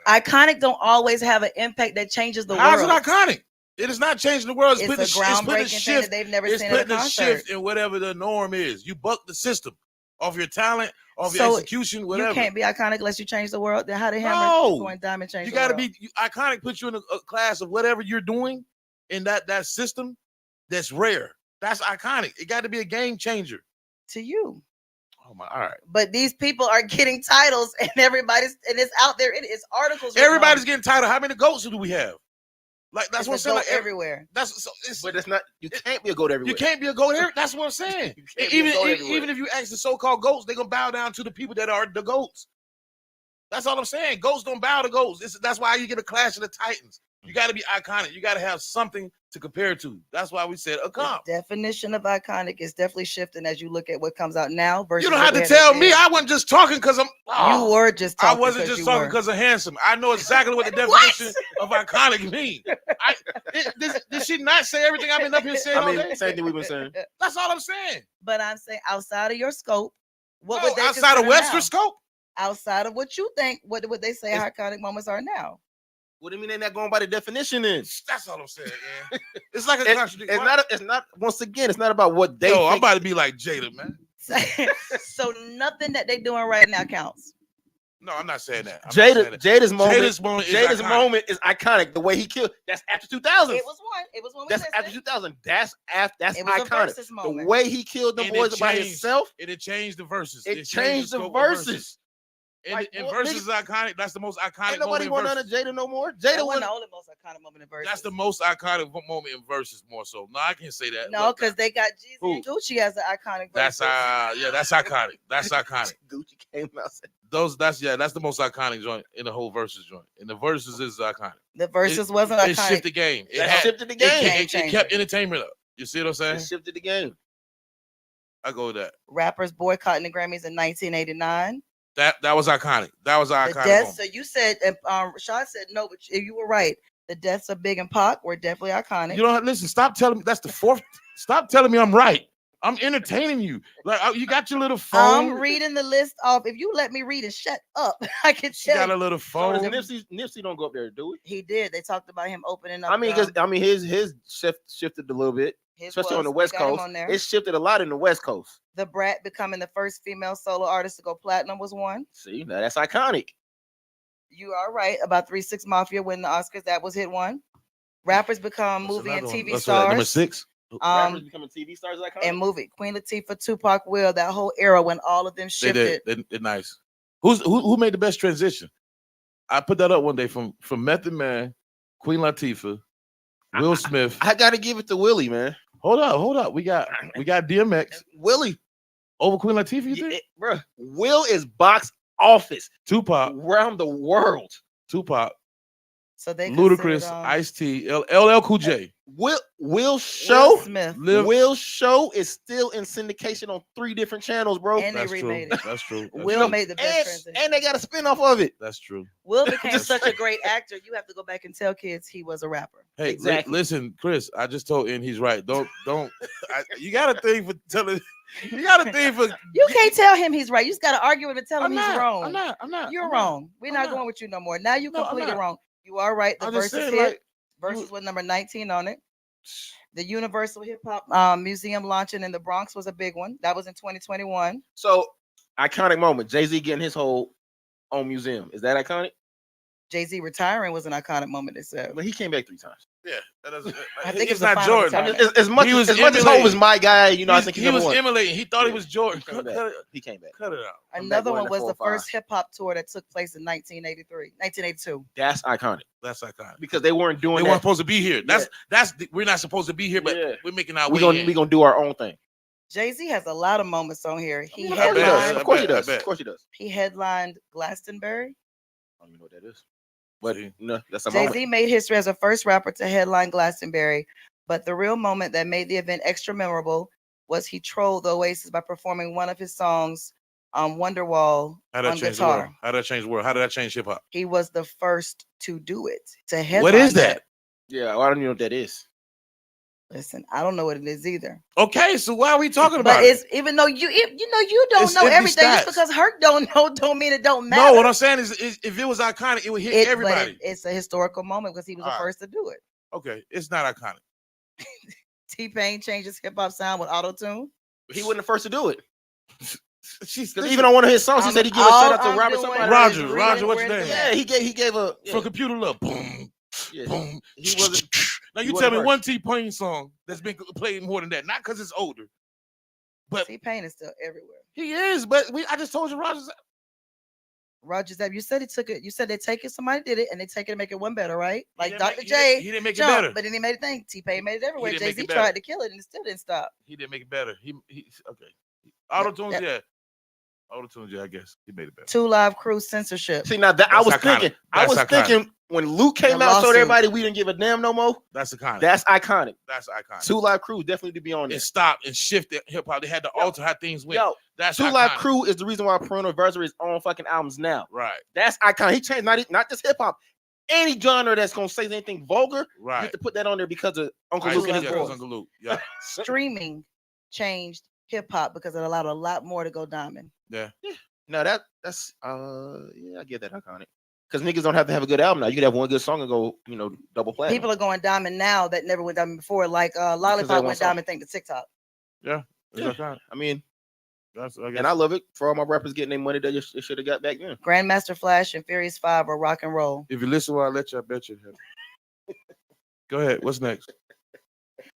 Iconic don't always have an impact that changes the How's world. it iconic? It is not changing the world. It's putting a groundbreaking thing that they've never it's seen at a putting a concert. shift in whatever the norm is. You buck the system off your talent, off your So execution, whatever. You can't be iconic unless you change the world. Then how did Hammer No. going Diamond change You the got to world? be iconic. Put you in a class of whatever you're doing in that system. That's rare. That's iconic. It got to be a game changer to you. Oh my! All right. But these people are getting titles, and it's out there. It's articles. written on Everybody's it. getting title. How many goats do we have? Like that's It's what I'm a saying. goat Like, everywhere. But it's not. You can't be a goat everywhere. You can't be a goat everywhere. That's what I'm saying. can't be a goat everywhere. Even if you ask the so-called goats, they're gonna bow down to the people that are the goats. That's all I'm saying. Goats don't bow to goats. That's why you get a Clash of the Titans. You got to be iconic. You got to have something to compare to. That's why we said a comp. The definition of iconic is definitely shifting as you look at what comes out now versus. You don't what have we to had tell at the me. end. I wasn't just talking because I'm. You were just talking. I wasn't 'cause just you talking were. because of handsome. I know exactly what the definition of iconic mean. Did she not say everything I've been up here saying all day? Same thing we've been saying. That's all I'm saying. But I'm saying outside of your scope, what No, would they outside of consider Webster now? scope? Outside of what you think, what would they say iconic moments are now? What do you mean they're not going by the definition then? That's all I'm saying, man. It's like a contradiction. It's not. Once again, it's not about what they. Yo, I'm think. about to be like Jada, man. So nothing that they're doing right now counts. No, I'm not saying that. I'm not saying that. Jada's moment. Jada's moment is iconic. iconic. The way he killed. That's after 2000. It was one. It was when we That's listened. after 2000. That's It was a iconic. versus The moment. way he killed them And boys it by changed- himself. It changed the verses. It changed the scope of verses. And, Like, and what, verses nigga? is iconic. That's the most iconic Ain't nobody moment want in none of verses. Jada no more. That Jada wasn't was the only most iconic moment in verses. That's the most iconic moment in verses, more so. No, I can't say that. No, Look, because they got Jeezy and Gucci as the iconic. that's verses. yeah, that's iconic. That's iconic. Gucci came out. Said, That's the most iconic joint in the whole verses joint. And the verses is iconic. The verses wasn't It iconic. shifted the game. That shifted the game. It kept entertainment up. You see what I'm saying? It shifted the game. I go with that. Rappers boycotting the Grammys in 1989. That was iconic. That was an The iconic deaths. moment. So you said, Sean said no, but you were right. The deaths of Big and Pac were definitely iconic. You don't listen. Stop telling me that's the fourth. Stop telling me I'm right. I'm entertaining you. Like you got your little phone. I'm reading the list off. If you let me read and shut up, I can You tell got a you. little So phone. does Nipsey don't go up there, do we? He did. They talked about him opening up. I mean, his shifted a little bit, especially on the West Coast. It shifted a lot in the West Coast. The Brat becoming the first female solo artist to go platinum was one. See, now that's iconic. You are right about 3 6 Mafia winning the Oscars. That was hit one. Rappers become movie and TV That's stars. number 6. Rappers becoming TV stars is iconic. And movie. Queen Latifah, Tupac, Will, that whole era when all of them They shifted. did. They're nice. Who made the best transition? I put that up one day from Method Man, Queen Latifah, Will Smith. I gotta give it to Willie, man. Hold up. We got DMX. Willie over Queen Latifah. You think, bro? Will is box office. Tupac around the world. Tupac. So they Ludacris, Ice-T, LL Cool J. Will Show Smith. Will Show is still in syndication on 3 different channels, bro. And they remade it. That's true. Will made the best transition. And they got a spinoff of it. That's true. Will became such a great actor. You have to go back and tell kids he was a rapper. Hey, listen, Chris. I just told and he's right. Don't. You got a thing for telling. You got a thing for. You can't tell him he's right. You just got to argue with him and tell him I'm he's not, wrong. I'm not. You're I'm wrong. not. We're I'm not not. going with you no more. Now you're No, I'm completely not. wrong. You are right. The I'm just versus saying, hit. like, Versus was number 19 on it. The Universal Hip Hop Museum launching in the Bronx was a big one. That was in 2021. So iconic moment. Jay-Z getting his whole own museum. Is that iconic? Jay-Z retiring was an iconic moment itself. But he came back 3 times. Yeah, that doesn't. I think it's it's the not final Jordan. time. As much He was as Hov emulating. was my guy, you know, I think he was one. emulating. He thought he was Jordan. He came back. Cut it out. Another going one to was 4 the or 5. first hip hop tour that took place in 1982. That's iconic That's iconic. because they weren't doing They that. weren't supposed to be here. We're not supposed to be here, but Yeah. we're making our we way. gonna do our own thing. Jay-Z has a lot of moments on here. He Of course he does. headlined. Of course he I does. bet. Of course he does. He headlined Glastonbury. I don't even know what that is. But no, that's a Jay-Z moment. made history as the first rapper to headline Glastonbury, but the real moment that made the event extra memorable was he trolled the Oasis by performing one of his songs, Wonderwall, How did on that change the world? guitar. How did that change the world? How did that change hip hop? He was the first to do it. To What headline is that? Yeah, well, I don't even know what that is. Listen, I don't know what it is either. Okay, so why are we talking about But it? it's even though you don't It's know empty everything, just stats. because Herc don't know, don't mean it don't matter. No, what I'm saying is if it was iconic, it would hit But everybody. it's a historical moment because he was the All right. first to do it. Okay, it's not iconic. T-Pain changed his hip hop sound with auto-tune. He wasn't the first to do it. She's Because even on one of his songs, he said he gave a shout out to Robert somebody. Roger, what's your name? Yeah, he gave a For computer love. Boom. Yeah. Boom. He wasn't. Now he you wasn't tell me first. one T-Pain song that's been played more than that. Not because it's older. But T-Pain is still everywhere. he is, but I just told you Roger's. Roger Zapp, you said he took it. You said they take it. Somebody did it, and they take it and make it one better, right? Like didn't Dr. make- J. he didn't make it jumped, better. but then he made a thing. T-Pain made it everywhere. didn't make Jay-Z it better. tried to kill it, and it still didn't stop. He didn't make it better. He okay. Auto-tunes, that- yeah. Auto-tunes, yeah, I guess. He made it better. 2 Live Crew censorship. See, now that I That's was iconic. thinking, I That's was iconic. thinking when Luke came The out, told lawsuit. everybody we didn't give a damn no more. That's iconic. That's iconic. That's iconic. 2 Live Crew definitely to be on It there. stopped and shifted hip hop. They had to alter how things went. Yo, That's 2 Live iconic. Crew is the reason why Parental Advisory is on fucking albums now. Right, That's iconic. He changed not just hip hop. Any genre that's gonna say anything vulgar, you right. have to put that on there because of Uncle Ice Luke and Cube, his yeah, boys. Uncle Luke. Yeah, Streaming changed hip hop because it allowed a lot more to go diamond. yeah. No, that's yeah, I get that iconic. Because niggas don't have to have a good album now. You could have one good song and go, double platinum. People are going diamond now that never went diamond before. Like they Lollipop want went something. diamond thing to TikTok. Yeah, it's Yeah. iconic. I mean, That's, I guess. and I love it for all my rappers getting their money that they should have got back then. Grandmaster Flash and Furious 5 are rock and roll. If you listen while I let you, I bet you. Go ahead. What's next?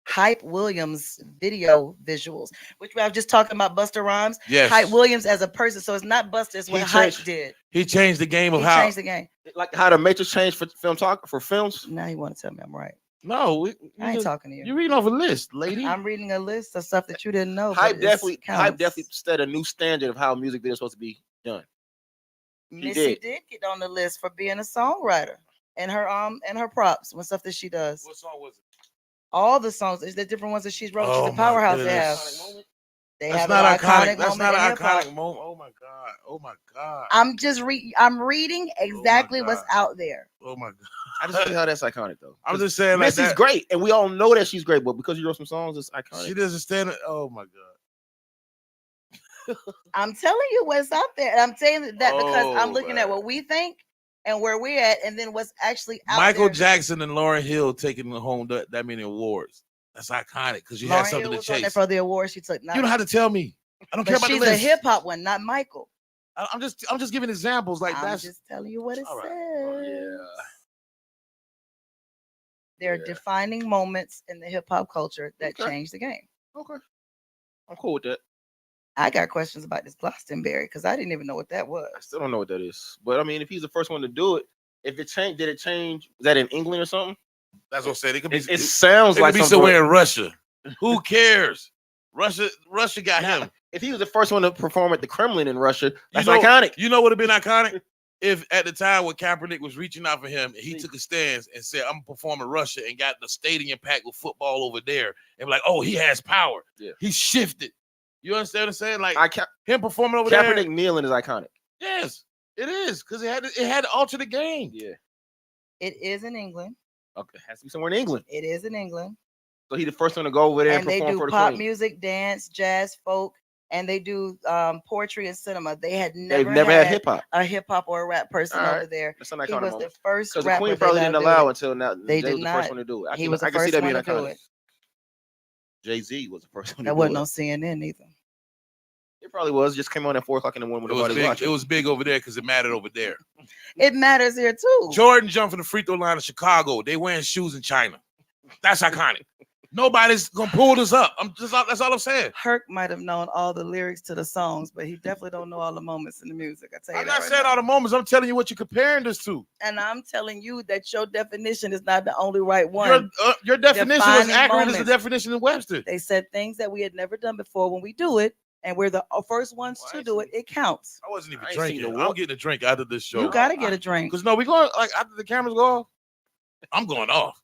Hype Williams video visuals, which I was just talking about Busta Rhymes. Yes. Hype Williams as a person. So it's not Busta, it's what He Hype changed- did. He changed the game of He how. changed the game. Like how the Matrix changed for films. Now you want to tell me I'm right. No, I ain't talking to you. You're reading off a list, lady. I'm reading a list of stuff that you didn't know. but Hype it's definitely counts. set a new standard of how music videos supposed to be done. Missy did. did get on the list for being a songwriter and her props and stuff that she does. What song was it? All the songs, is the different ones that she's wrote. Oh She's a my powerhouse to goodness. have. They That's have not an iconic. iconic That's moment not in an hip-hop. iconic moment. Oh my god. Oh my god. I'm reading exactly what's God. out there. Oh my god. I just see how that's iconic though. I'm just saying, like Missy's that. great, and we all know that she's great, but because you wrote some songs, it's iconic. She doesn't stand. Oh my god. I'm telling you what's out there. And I'm saying that because I'm Oh, looking man. at what we think and where we're at, and then what's actually out Michael there. Jackson and Lauryn Hill taking home that many awards. That's iconic because you had Lauryn something Hill to was on there chase. for the award she took. You don't have to tell me. I don't care But about the she's a list. hip hop one, not Michael. I'm just giving examples. Like I'm that's just telling you what it all right. says. Oh, There are defining moments in the hip hop culture that Okay. changed the game. Okay, I'm cool with that. I got questions about this Glastonbury because I didn't even know what that was. I still don't know what that is, but I mean, if he's the first one to do it, if it changed, did it change? Was that in England or something? That's what I said. It could be. It sounds it like could be something- somewhere in Russia. Who cares? Russia got Now, him. If he was the first one to perform at the Kremlin in Russia, that's know, iconic. You know what would have been iconic? If at the time when Kaepernick was reaching out for him, he took a stance and said, I'm performing Russia and got the stadium packed with football over there. And be like, oh, he has power. Yeah. He shifted. You understand what I'm saying? Like I can't. him performing over Kaepernick there. kneeling is iconic. Yes, it is. Because it had to alter the game. Yeah. It is in England. Okay, it has to be somewhere in England. It is in England. So he the first one to go over there and, And they perform do for the pop Queen. music, dance, jazz, folk, and they do poetry and cinema. They had They've never, never had hip hop. a hip hop or a rap person All over right. there. That's an He iconic was moment. the first Because the rapper Queen they probably allowed didn't to do allow it. until now. They Jay did was the first not. one to do it. He was the I can see first that one being to do iconic. it. Jay-Z was the first one to That do wasn't it. on CNN either. It probably was. Just came on at 4 o'clock in the morning It when was nobody big. watching. It was big over there because it mattered over there. It matters here too. Jordan jumped from the free throw line in Chicago. They wearing shoes in China. That's iconic. Nobody's gonna pull this up. That's all I'm saying. Herc might have known all the lyrics to the songs, but he definitely don't know all the moments in the music. I tell you I'm that not right saying now. all the moments. I'm telling you what you're comparing this to. And I'm telling you that your definition is not the only right one. Your definition was Defining accurate as the moments. definition in Webster. They said things that we had never done before. When we do it, and we're the first ones to do it, it counts. I wasn't even I ain't seen drinking. the I'm walk. getting a drink out of this show. You gotta get a drink. Because no, we going like after the cameras go off. I'm going off.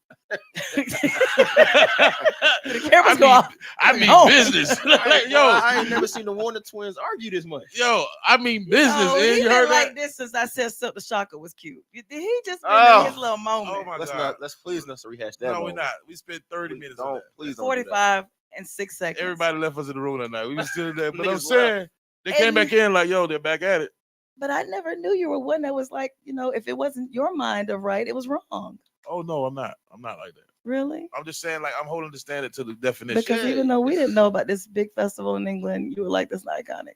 The cameras go off. I mean Oh. business. Like, yo, I ain't never seen the Warner twins argue this much. yo, I mean business. Oh, and he you been heard like that? this since I said Silk the Shocker was cute. He just been Oh. in his little moment. Oh my Let's God. not. Let's please not rehash that. No, we're moment. not. We spent 30 minutes on Don't that. please don't. do that. 45 and 6 seconds. Everybody left us in the room that night. We was still there. But I'm Niggas saying they came And- back in like, yo, they're back at it. But I never knew you were one that was like, if it wasn't your mind of right, it was wrong. Oh no, I'm not. I'm not like that. Really? I'm just saying, like, I'm holding the standard to the definition. Because even though we didn't know about this big festival in England, you were like, this is iconic.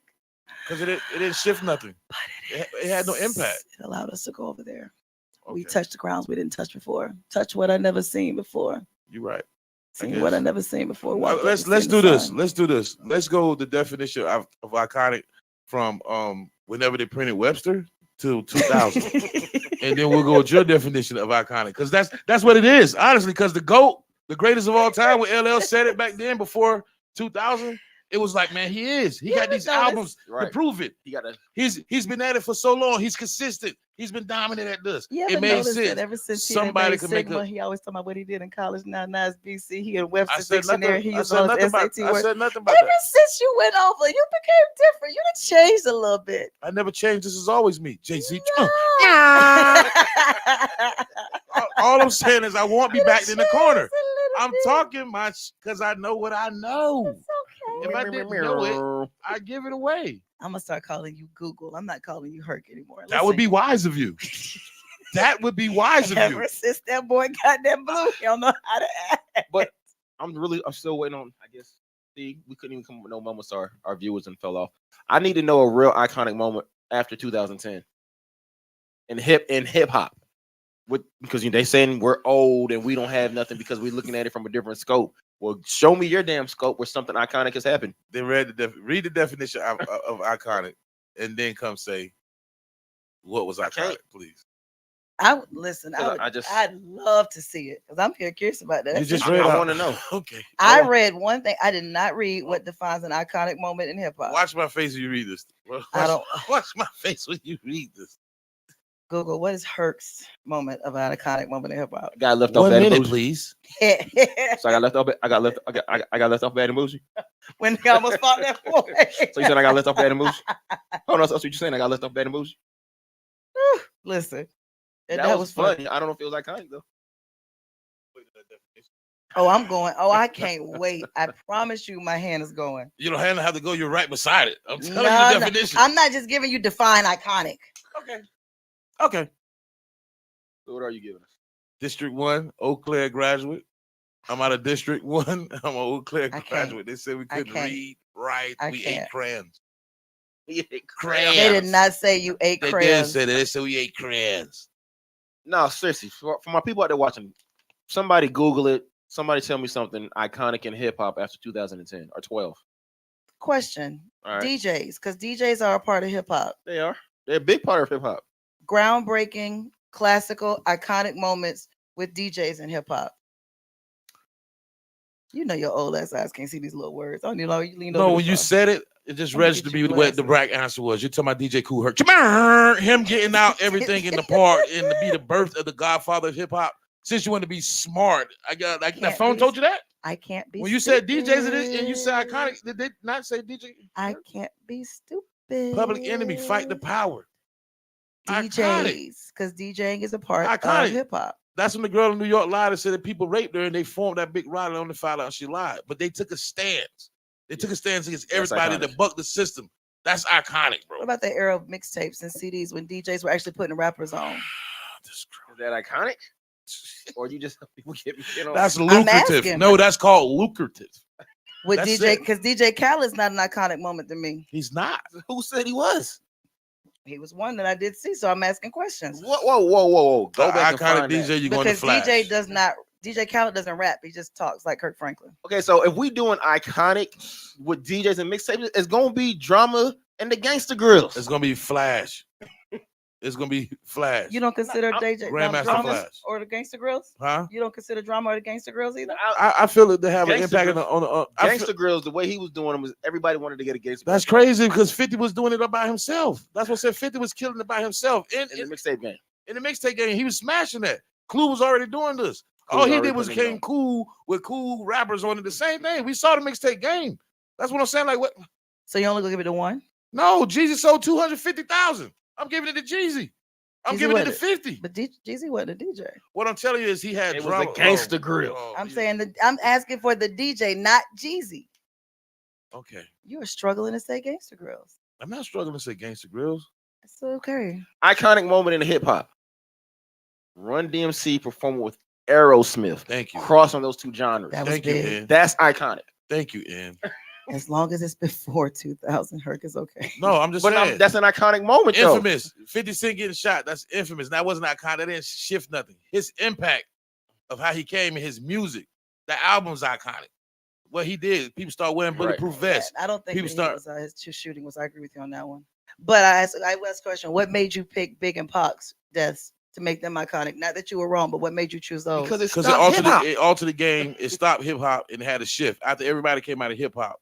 Because it didn't shift nothing. But It had no impact. It allowed us to go over there. We Okay. touched the grounds we didn't touch before. Touch what I never seen before. You're right. Seen what I never seen before. walked up Let's and seen do the this. sun. Let's do this. Let's go the definition of iconic from whenever they printed Webster to 2000, and then we'll go with your definition of iconic, because that's what it is, honestly. Because the GOAT, the greatest of all time, when LL said it back then before 2000, it was like, man, he is. He got these albums to prove it. He got a. He's been at it for so long. He's consistent. He's been dominant at this. You It ever made noticed sense. that ever since Somebody he could made make Sigma, a. he always talking about what he did in college. Now it's BC. He in Webster I said Dictionary. nothing. He I used said all nothing his about. SAT I words. said nothing about Ever that. since you went over, you became different. You done changed a little bit. I never changed. This is always me, Jay-Z. All I'm saying is I won't be backed in the corner. I'm talking much because I know what I know. If I didn't know it, I give it away. I'm gonna start calling you Google. I'm not calling you Herc anymore. That would be wise of you. That would be wise of you. Ever since that boy got that blue, he don't know how to act. But I'm still waiting on. I guess. See, we couldn't even come up with no moments. Our viewers and fell off. I need to know a real iconic moment after 2010 in hip hop. Because they saying we're old and we don't have nothing because we're looking at it from a different scope. Well, show me your damn scope where something iconic has happened. Then read the definition of iconic, and then come say what was iconic, please. I listen. I'd love to see it because I'm curious about that. You just read. I want to know. Okay. I read one thing. I did not read what defines an iconic moment in hip hop. Watch my face when you read this. Watch my face when you read this. Google, what is Herc's moment of an iconic moment in hip hop? Got left off 1 Bad minute, Emoji. please. So I got left off. I got left off Bad Emoji. When he almost fought that boy. So you said I got left off Bad Emoji? Hold on, that's what you're saying. I got left off Bad Emoji. Listen, That was funny. I don't know if it was iconic though. Oh, I'm going. Oh, I can't wait. I promise you, my hand is going. You don't have to go. You're right beside it. I'm telling No, you the no, definition. I'm not just giving you define iconic. Okay. So what are you giving us? District 1, Eau Claire graduate. I'm out of District 1. I'm an Eau Claire graduate. They said we couldn't read, write. We ate crayons. We ate crayons. They did not say you ate They crayons. did say that. They said we ate crayons. No, seriously. For my people out there watching, somebody Google it. Somebody tell me something iconic in hip hop after 2010 or 12. Question. All right. DJs, because DJs are a part of hip hop. They are. They're a big part of hip hop. Groundbreaking, classical, iconic moments with DJs in hip hop. You know your old ass eyes can't see these little words. I don't even know you leaned over. No, the when you phone. said it, it just Let me registered get me you what the glasses. black answer was. You're talking about DJ Kool Herc. Him getting out everything in the part and to be the birth of the godfather of hip hop. Since you want to be smart, I got like that Can't phone be told you that? I can't be When you said DJs stupid. and you said iconic, did they not say DJ? I can't be stupid. Public Enemy, Fight the Power. Iconic. DJs, because DJing is a part Iconic. of hip hop. That's when the girl in New York lied and said that people raped her and they formed that big rally on the file and she lied. But they took a stance. They took a stance against That's everybody iconic. to buck the system. That's iconic, bro. What about the era of mixtapes and CDs when DJs were actually putting rappers on? Is that iconic? Or you just people get on? That's I'm lucrative. asking. No, that's called lucrative. With That's DJ, it. because DJ Khaled's not an iconic moment to me. He's not. Who said he was? He was one that I did see, so I'm asking questions. Whoa. Go back and Iconic find DJ, that. you're going to Because Flash. DJ Khaled doesn't rap. He just talks like Kirk Franklin. Okay, so if we doing iconic with DJs and mixtapes, it's gonna be Drama and the Gangsta Grills. It's going to be Flash. It's going to be Flash. You don't consider Grandmaster Drama Flash. or the Gangsta Grills? Huh? You don't consider Drama or the Gangsta Grills either? I feel that they have an Gangsta impact Grills- on the. I feel- Gangsta Grills, the way he was doing them was everybody wanted to get a Gangsta. That's crazy because 50 was doing it all by himself. That's what I said. 50 was killing it by himself. in the mixtape game. In the mixtape game, he was smashing that. Clue was already doing this. Clue All was he already did was putting it came on. cool with cool rappers on it. The same thing. We saw the mixtape Game. That's what I'm saying. Like what? So you only gonna give it to one? No, Jeezy sold 250,000. I'm giving it to Jeezy. I'm Jeezy giving it to wasn't- 50. But Jeezy wasn't a DJ. What I'm telling you is he had It was drama. a gangster grill. I'm saying that I'm asking for the DJ, not Jeezy. Okay. You are struggling to say Gangster Grills. I'm not struggling to say Gangster Grills. It's okay. Iconic moment in the hip hop. Run DMC performing with Aerosmith. Thank you. Crossing those two genres. That was Thank you, big. N. That's iconic. Thank you, N. As long as it's before 2000, Herc is okay. No, I'm just But saying. that's an iconic moment, though. Infamous. 50 Cent getting shot. That's infamous. That wasn't iconic. That didn't shift nothing. His impact of how he came in his music. The album's iconic. What he did, people start wearing bulletproof vests. I don't think People that start. his shooting was. I agree with you on that one. But I asked a question: what made you pick Big and Pac's deaths to make them iconic? Not that you were wrong, but what made you choose those? Because Because it altered the game. It stopped hip hop and had a shift. After everybody came out of hip hop,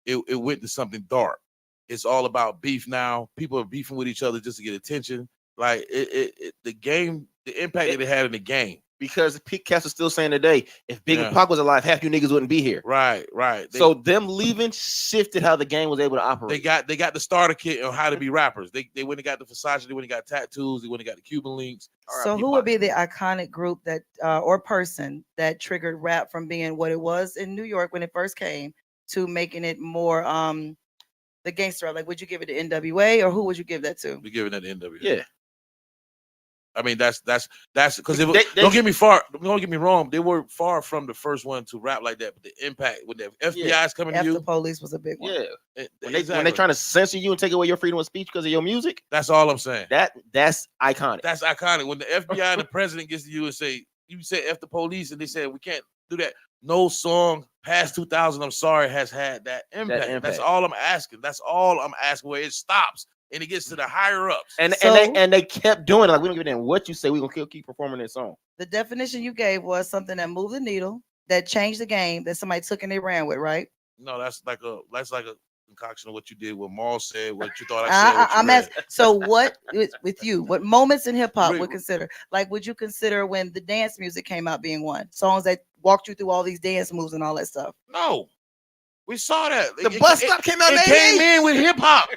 it went to something dark. It's all about beef now. People are beefing with each other just to get attention. Like the game, the impact that it had in the game. Because Pete Cats is still saying today, if Big Yeah. and Pac was alive, half you niggas wouldn't be here. Right. So them leaving shifted how the game was able to operate. They got the starter kit on how to be rappers. They went and got the Versace. They went and got tattoos. They went and got the Cuban links. So who would be the iconic group that or person that triggered rap from being what it was in New York when it first came to making it more the gangster rap? Like, would you give it to NWA or who would you give that to? We giving that to NWA. Yeah. I mean that's because don't get me wrong, they were far from the first one to rap like that, but the impact when the FBI is coming to After you, Police was a big one. Yeah. When they trying to censor you and take away your freedom of speech because of your music, that's all I'm saying. That's iconic. That's iconic. When the FBI and the president gets to you and say, you say F the police, and they said we can't do that. No song past 2000, I'm sorry, has had that impact. That's all I'm asking. That's all I'm asking. Where it stops and it gets to the higher ups. And they kept doing it. Like, we don't give a damn what you say. We're gonna keep performing this song. The definition you gave was something that moved the needle, that changed the game, that somebody took and they ran with, right? No, that's like a concoction of what you did, what Maul said, what you thought I said. what you I'm read. asking. So what with you? What moments in hip hop would consider? Like, would you consider when the dance music came out being one? Songs that walked you through all these dance moves and all that stuff. No, we saw that. The Bus Stop came out. It came in with hip hop.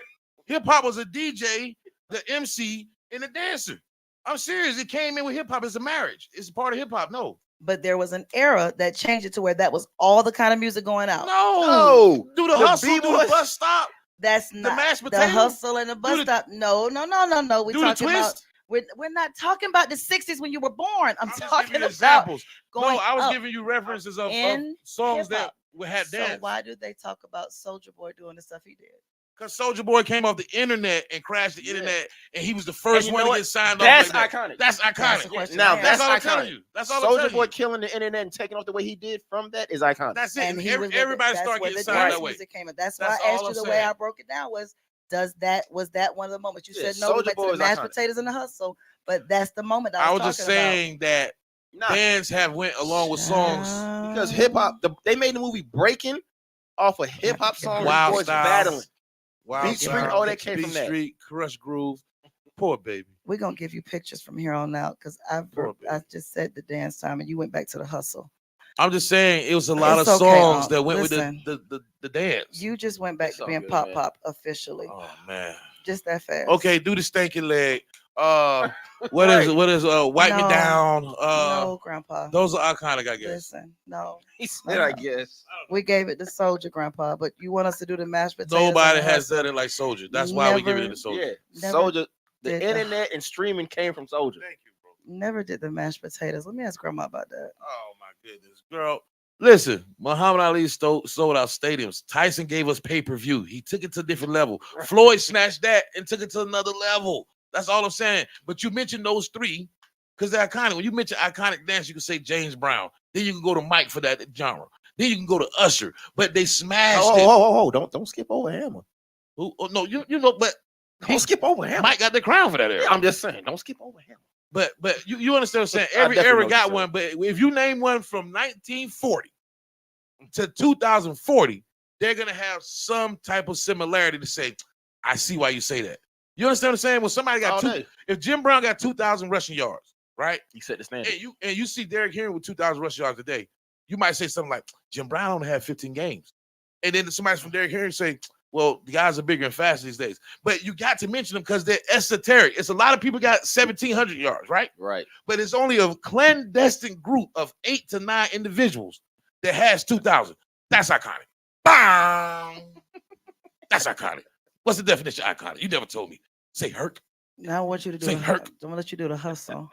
Hip hop was a DJ, the MC, and the dancer. I'm serious. It came in with hip hop. It's a marriage. It's a part of hip hop. No. But there was an era that changed it to where that was all the kind of music going out. No. Do the hustle, do the bus stop. That's not mashed the potato? hustle and the bus stop. No. We're do the talking about. twist? We're not talking about the 60s when you were born. I'm just talking giving about examples. going No, I was up giving you references of in songs that hip-hop. had So dance. why do they talk about Soulja Boy doing the stuff he did? Because Soulja Boy came off the internet and crashed the internet, and he was the first And you one know to what? get signed That's off. Like that. iconic. That's That's the iconic. question Now, I that's all I'm iconic. telling you. That's all I'm Soulja telling Boy you. killing the internet and taking off the way he did from that is iconic. That's it. And he was with Everybody it. That's started where getting the signed dance that way. music came in. That's That's why I asked all you I'm the way saying. I broke it down was was that one of the moments? You Yeah, said no, we Soulja went Boy to is the mashed iconic. potatoes and the hustle, but that's the moment I I was was just talking about. saying that bands have went along with songs. Because hip hop, they made the movie Breaking off of hip hop songs. Wild Boys Style. battling. Wild Beat Street, Style, all that came Beat from that. Street, Crush Groove. Poor baby. We're gonna give you pictures from here on out because I just said the dance time and you went back to the hustle. I'm just saying it was a lot It's of okay, songs Unc. that went Listen. with the dance. You just went back It's to all being good, pop man. pop officially. Oh man. Just that fast. Okay, do the stanky leg. What Right. is Wipe Me No. Down? No, Grandpa. Those are iconic, I guess. Listen, no. He said, I guess. We gave it to Soldier, Grandpa, but you want us to do the mashed potatoes. Nobody and the has hustle. done it like Soldier. That's why we give it to Soldier. Yeah, Never Soldier. The did internet and streaming came from Soldier. Never did the mashed potatoes. Let me ask Grandma about that. Oh my goodness, girl. Listen, Muhammad Ali sold out stadiums. Tyson gave us pay-per-view. He took it to a different level. Floyd snatched that and took it to another level. That's all I'm saying. But you mentioned those three because they're iconic. When you mention iconic dance, you can say James Brown. Then you can go to Mike for that genre. Then you can go to Usher. But they smashed it. Oh, don't skip over Hammer. Who? Oh, no, you know, but Don't skip over Hammer. Mike got the crown for that era. Yeah, I'm just saying, don't skip over Hammer. But you understand what I'm saying? I Every definitely era know got what one. But if you name one from 1940 to 2040, they're gonna have some type of similarity to say, I see why you say that. You understand what I'm saying? When somebody got All two, day. if Jim Brown got 2,000 rushing yards, right? He set the standard. And you see Derrick Henry with 2,000 rushing yards a day. You might say something like, Jim Brown only had 15 games. And then somebody from Derrick Henry say, well, the guys are bigger and faster these days. But you got to mention them because they're esoteric. It's a lot of people got 1,700 yards, right? Right. But it's only a clandestine group of 8 to 9 individuals that has 2,000. That's iconic. Bang! That's iconic. What's the definition of iconic? You never told me. Say Herc. Now I want you to do Say the Herc. I'm gonna let you do the hustle.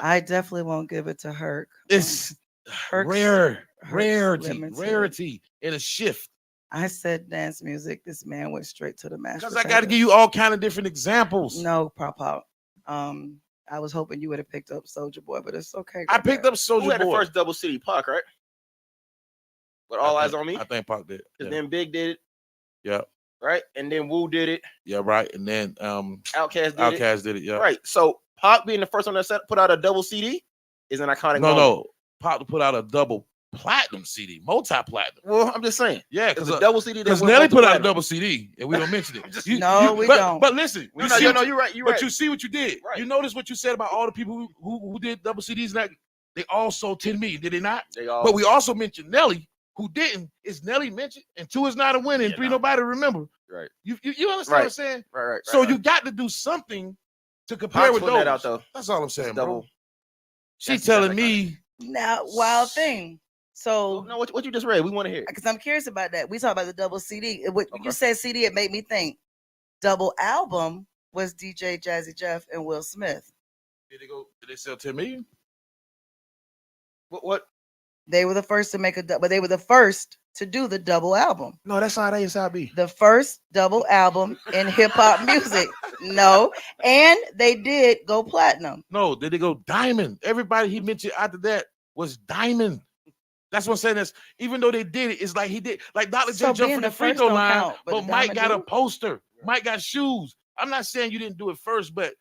I definitely won't give it to Herc. It's Herc's rarity in a shift. I said dance music. This man went straight to the master. Because I got to give you all kind of different examples. No, Pop. I was hoping you would have picked up Soulja Boy, but it's okay. I picked up Soulja Boy. Who had the first double CD? Pac, right? With All Eyes on Me. I think Pac did. And then Big did it. Yeah. Right, and then Wu did it. Yeah, right. And then Outkast did it. Yeah. Right. So Pac being the first one that put out a double CD is an iconic. No. Pac put out a double platinum CD, multi-platinum. Well, I'm just saying. Yeah, because the double CD. Because Nelly put out a double CD, and we don't mention it. We don't. But listen, you're right. You're right. But you see what you did. Right. You notice what you said about all the people who did double CDs. And that they all sold 10 million, did they not? But we also mentioned Nelly, who didn't. Is Nelly mentioned? And 2 is not a win, and 3 nobody remember. Right. You understand what I'm saying? Right. So you got to do something to compare with those. That out, though. That's all I'm saying, double. bro. She's telling me. Now, wild thing. So no, what you just read, we want to hear. Because I'm curious about that. We talk about the double CD. When you said CD, it made me think. Double album was DJ Jazzy Jeff and Will Smith. Did they sell 10 million? What? They were the first to make but they were the first to do the double album. No, that's Side A and Side B. The first double album in hip hop music. No, and they did go platinum. No, did they go diamond? Everybody he mentioned after that was diamond. That's what I'm saying. Is even though they did it, it's like he did. Like Dr. J jumped from the free throw line, but Mike got a poster. Mike got shoes. I'm not saying you didn't do it first, but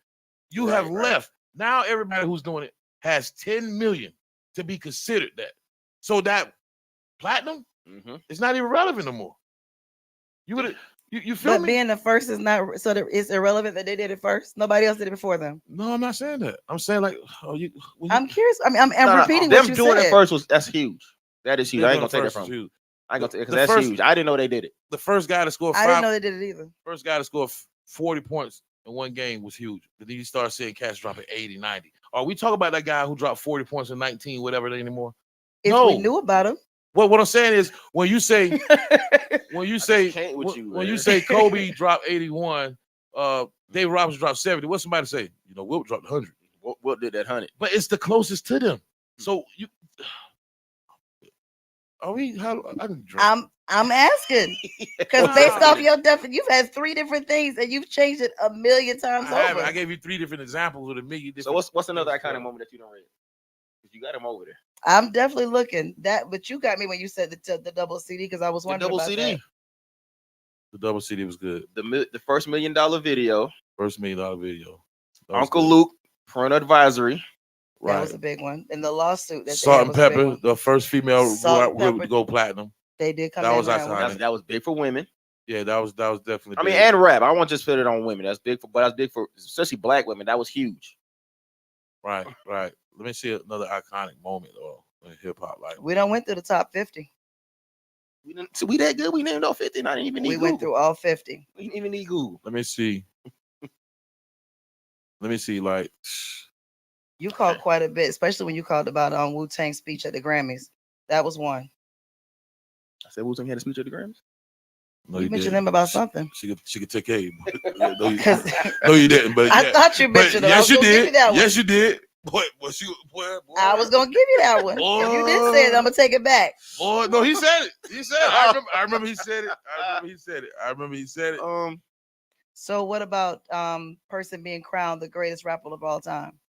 you have left. Now everybody who's doing it has 10 million to be considered that. So that platinum is not even relevant no more. You would you feel but me? Being the first is not so that it's irrelevant that they did it first. Nobody else did it before them. No, I'm not saying that. I'm saying like I'm curious. I mean, I'm repeating them what you doing said. it first that's huge. That is huge. I ain't gonna take that from you. I ain't gonna take it because that's huge. I didn't know they did it. The first guy to score 5. I didn't know they did it either. First guy to score 40 points in one game was huge. But then you start seeing cats dropping 80, 90. Are we talking about that guy who dropped 40 points in 19, whatever anymore? If we knew about him. Well, what I'm saying is when you say Kobe dropped 81, David Robinson dropped 70. What's somebody say? You know, Wilt dropped 100. Wilt did that 100. But it's the closest to them. So you are we? How I can drink. I'm asking because based off your definition, you've had 3 different things and you've changed it a million times over. I gave you 3 different examples with a million different. So what's another iconic moment that you don't read? You got him over there. I'm definitely looking that, but you got me when you said the double CD because I was wondering double about CD. that. The double CD was good. The first $1 million video. First $1 million video. Uncle Luke, parental advisory. That was a big one. And the lawsuit that Salt and Pepper, the first female to go platinum. They did come. That was iconic. That was big for women. Yeah, that was definitely. I mean, and rap. I won't just fit it on women. That's big for especially black women. That was huge. Right. Let me see another iconic moment in hip hop. Like we done went through the top 50. We that good? We named all 50. I didn't even need Google. Went through all 50. We didn't even need Google. Let me see. Like you called quite a bit, especially when you called about Wu-Tang's speech at the Grammys. That was one. I said Wu-Tang had a speech at the Grammys. No, you mentioned them about something. She could take care of you. No, you didn't. But I thought you mentioned them. Yes, you did. Yes, you did. Boy, I was gonna give you that one. If you did say it, I'm gonna take it back. Boy, no, he said it. I remember he said it. So what about person being crowned the greatest rapper of all time?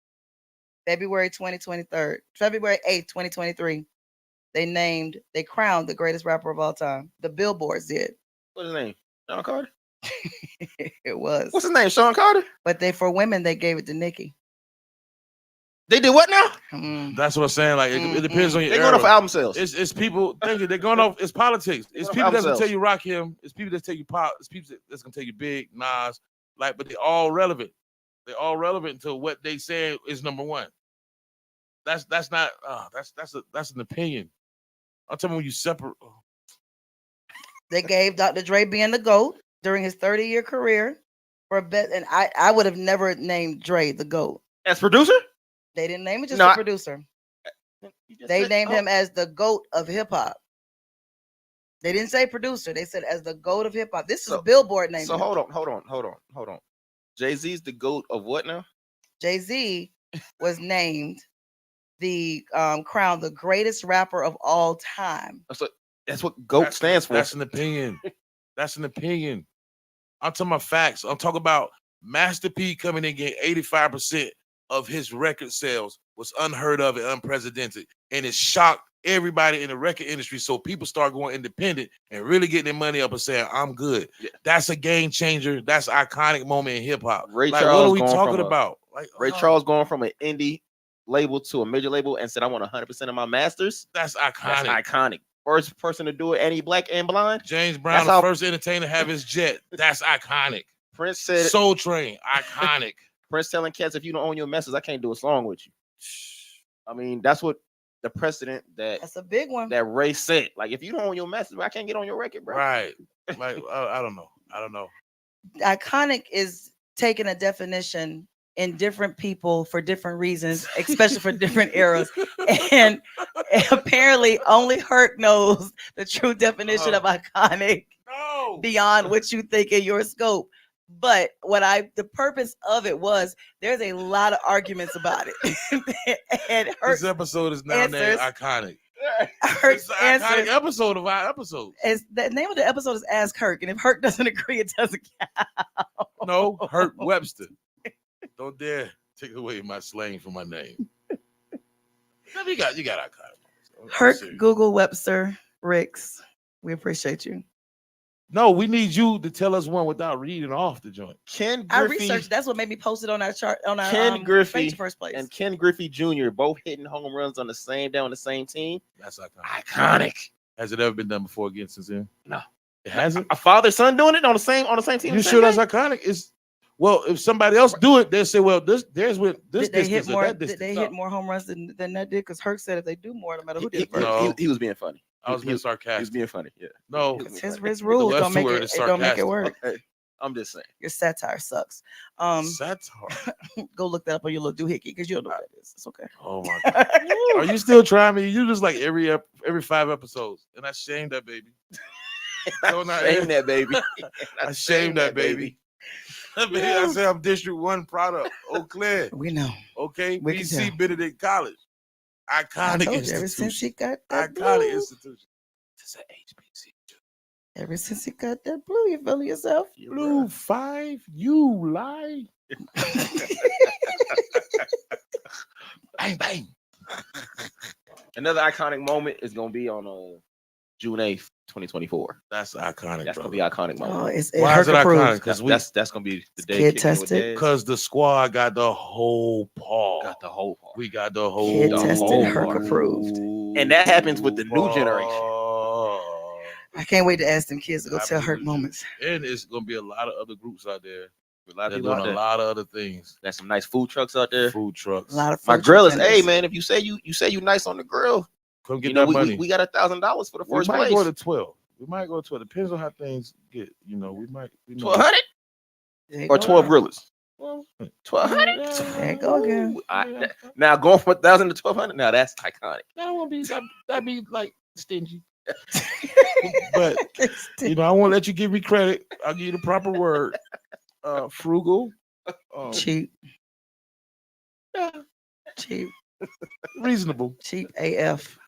February 8th, 2023. They crowned the greatest rapper of all time. The Billboards did. What's his name? Sean Carter? It was. What's his name? Sean Carter? But for women, they gave it to Nicki. They did what now? That's what I'm saying. Like it depends on your. They're going off album sales. It's people. They're going off. It's politics. It's people that's gonna tell you Rakim. It's people that tell you pop. It's people that's gonna tell you Big, Nas. Like, but they're all relevant. They're all relevant to what they say is number one. That's not. That's an opinion. I'm telling you, when you separate. They gave Dr. Dre being the GOAT during his 30-year career for a bet, and I would have never named Dre the GOAT. As producer? They didn't name him just No, a producer. They named him as the GOAT of hip hop. They didn't say producer. They said as the GOAT of hip hop. This is Billboard name. So hold on. Jay-Z's the GOAT of what now? Jay-Z was named crowned the greatest rapper of all time. So that's what GOAT stands for. That's an opinion. That's an opinion. I'm talking about facts. I'm talking about Master P coming in getting 85% of his record sales was unheard of and unprecedented. And it shocked everybody in the record industry. So people start going independent and really getting their money up and saying, I'm good. Yeah. That's a game changer. That's an iconic moment in hip hop. Ray like, Charles, what are we talking about? Like Ray Charles going from an indie label to a major label and said, I want 100% of my masters. That's iconic. That's iconic. First person to do it, and he black and blind. James Brown, the first entertainer to have his jet. That's iconic. Prince said Soul Train, iconic. Prince telling cats, if you don't own your masters, I can't do a song with you. I mean, that's what the precedent that's a big one that Ray said. Like, if you don't own your masters, I can't get on your record, bro. Right. Like, I don't know. Iconic is taking a definition in different people for different reasons, especially for different eras. And apparently only Herc knows the true definition of iconic beyond what you think in your scope. But the purpose of it was there's a lot of arguments about it. And Herc's this episode is now named Iconic. Herc's it's an iconic episode of our episode. The name of the episode is Ask Herc, and if Herc doesn't agree, it doesn't count. No, Herc Webster. Don't dare take away my slang from my name. You got iconic. Herc, Google, Webster, Ricks. We appreciate you. No, we need you to tell us one without reading off the joint. Ken Griffey, I researched. That's what made me post it on our chart on our Ken Griffey first place. and Ken Griffey Jr. both hitting home runs on the same day on the same team. That's iconic. Has it ever been done before again since then? No, it hasn't. A father son doing it on the same team. You sure that's iconic? Well, if somebody else do it, they'll say, "Well, there's with this did they distance hit more? or that distance." Did they hit more home runs than that did? Because Herc said if they do more, no matter who did he was being funny. I was being sarcastic. He was being funny. Yeah. No, his rules don't make it work. Hey, I'm just saying. Your satire sucks. Satire. Go look that up on your little doohickey because you don't know what that is. It's okay. Oh my God. Are you still trying me? You just like every 5 episodes, and I shame that baby. Shame that baby. I shame that baby. I say I'm District 1 product. Eau Claire. We know. Okay. We BC Benedict College. Iconic institution. Ever since he got that iconic blue. institution. It's an HBCU. Ever since he got that blue, you feel yourself? Blue 5, you lie. Bang, bang. Another iconic moment is going to be on June 8th, 2024. That's iconic. That's going to be an iconic moment. Why is it iconic? Because that's going to be the day. Kid tested. Because the squad got the whole paw. We got the whole. Kid tested, Herc approved. And that happens with the new generation. I can't wait to ask them kids to go tell Herc moments. And it's going to be a lot of other groups out there. A lot of They're people doing a lot of other things. There's some nice food trucks out there. Food trucks. A lot of My grill is, hey man, if you say you nice on the grill, come get that money. We got $1,000 for the first place. We might go to 12. We might go to 12. Depends on how things get. We might. 1,200 or 12 grillers. 1,200. There you go again. Now going from 1,000 to 1,200. Now that's iconic. That won't be. That'd be like stingy. But I won't let you give me credit. I'll give you the proper word. Frugal. Cheap. Yeah. Cheap. Reasonable. Cheap AF.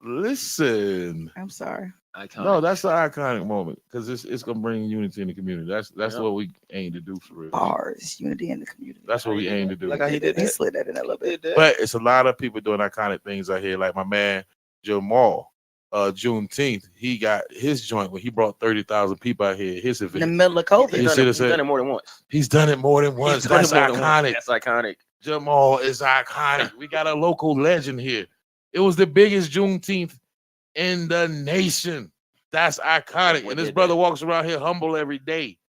Listen. I'm sorry. Iconic. No, that's an iconic moment because it's gonna bring unity in the community. That's what we aim to do for real. Bars, unity in the community. That's what we aim to do. Like how he did He slid that in a little bit. But it's a lot of people doing iconic things out here. Like my man Jamal, Juneteenth, he got his joint when he brought 30,000 people out here. His event in the middle of COVID. He's done it more than once. He's done it more than once. That's iconic. That's iconic. Jamal is iconic. We got a local legend here. It was the biggest Juneteenth in the nation. That's iconic. And this brother walks around here humble every day.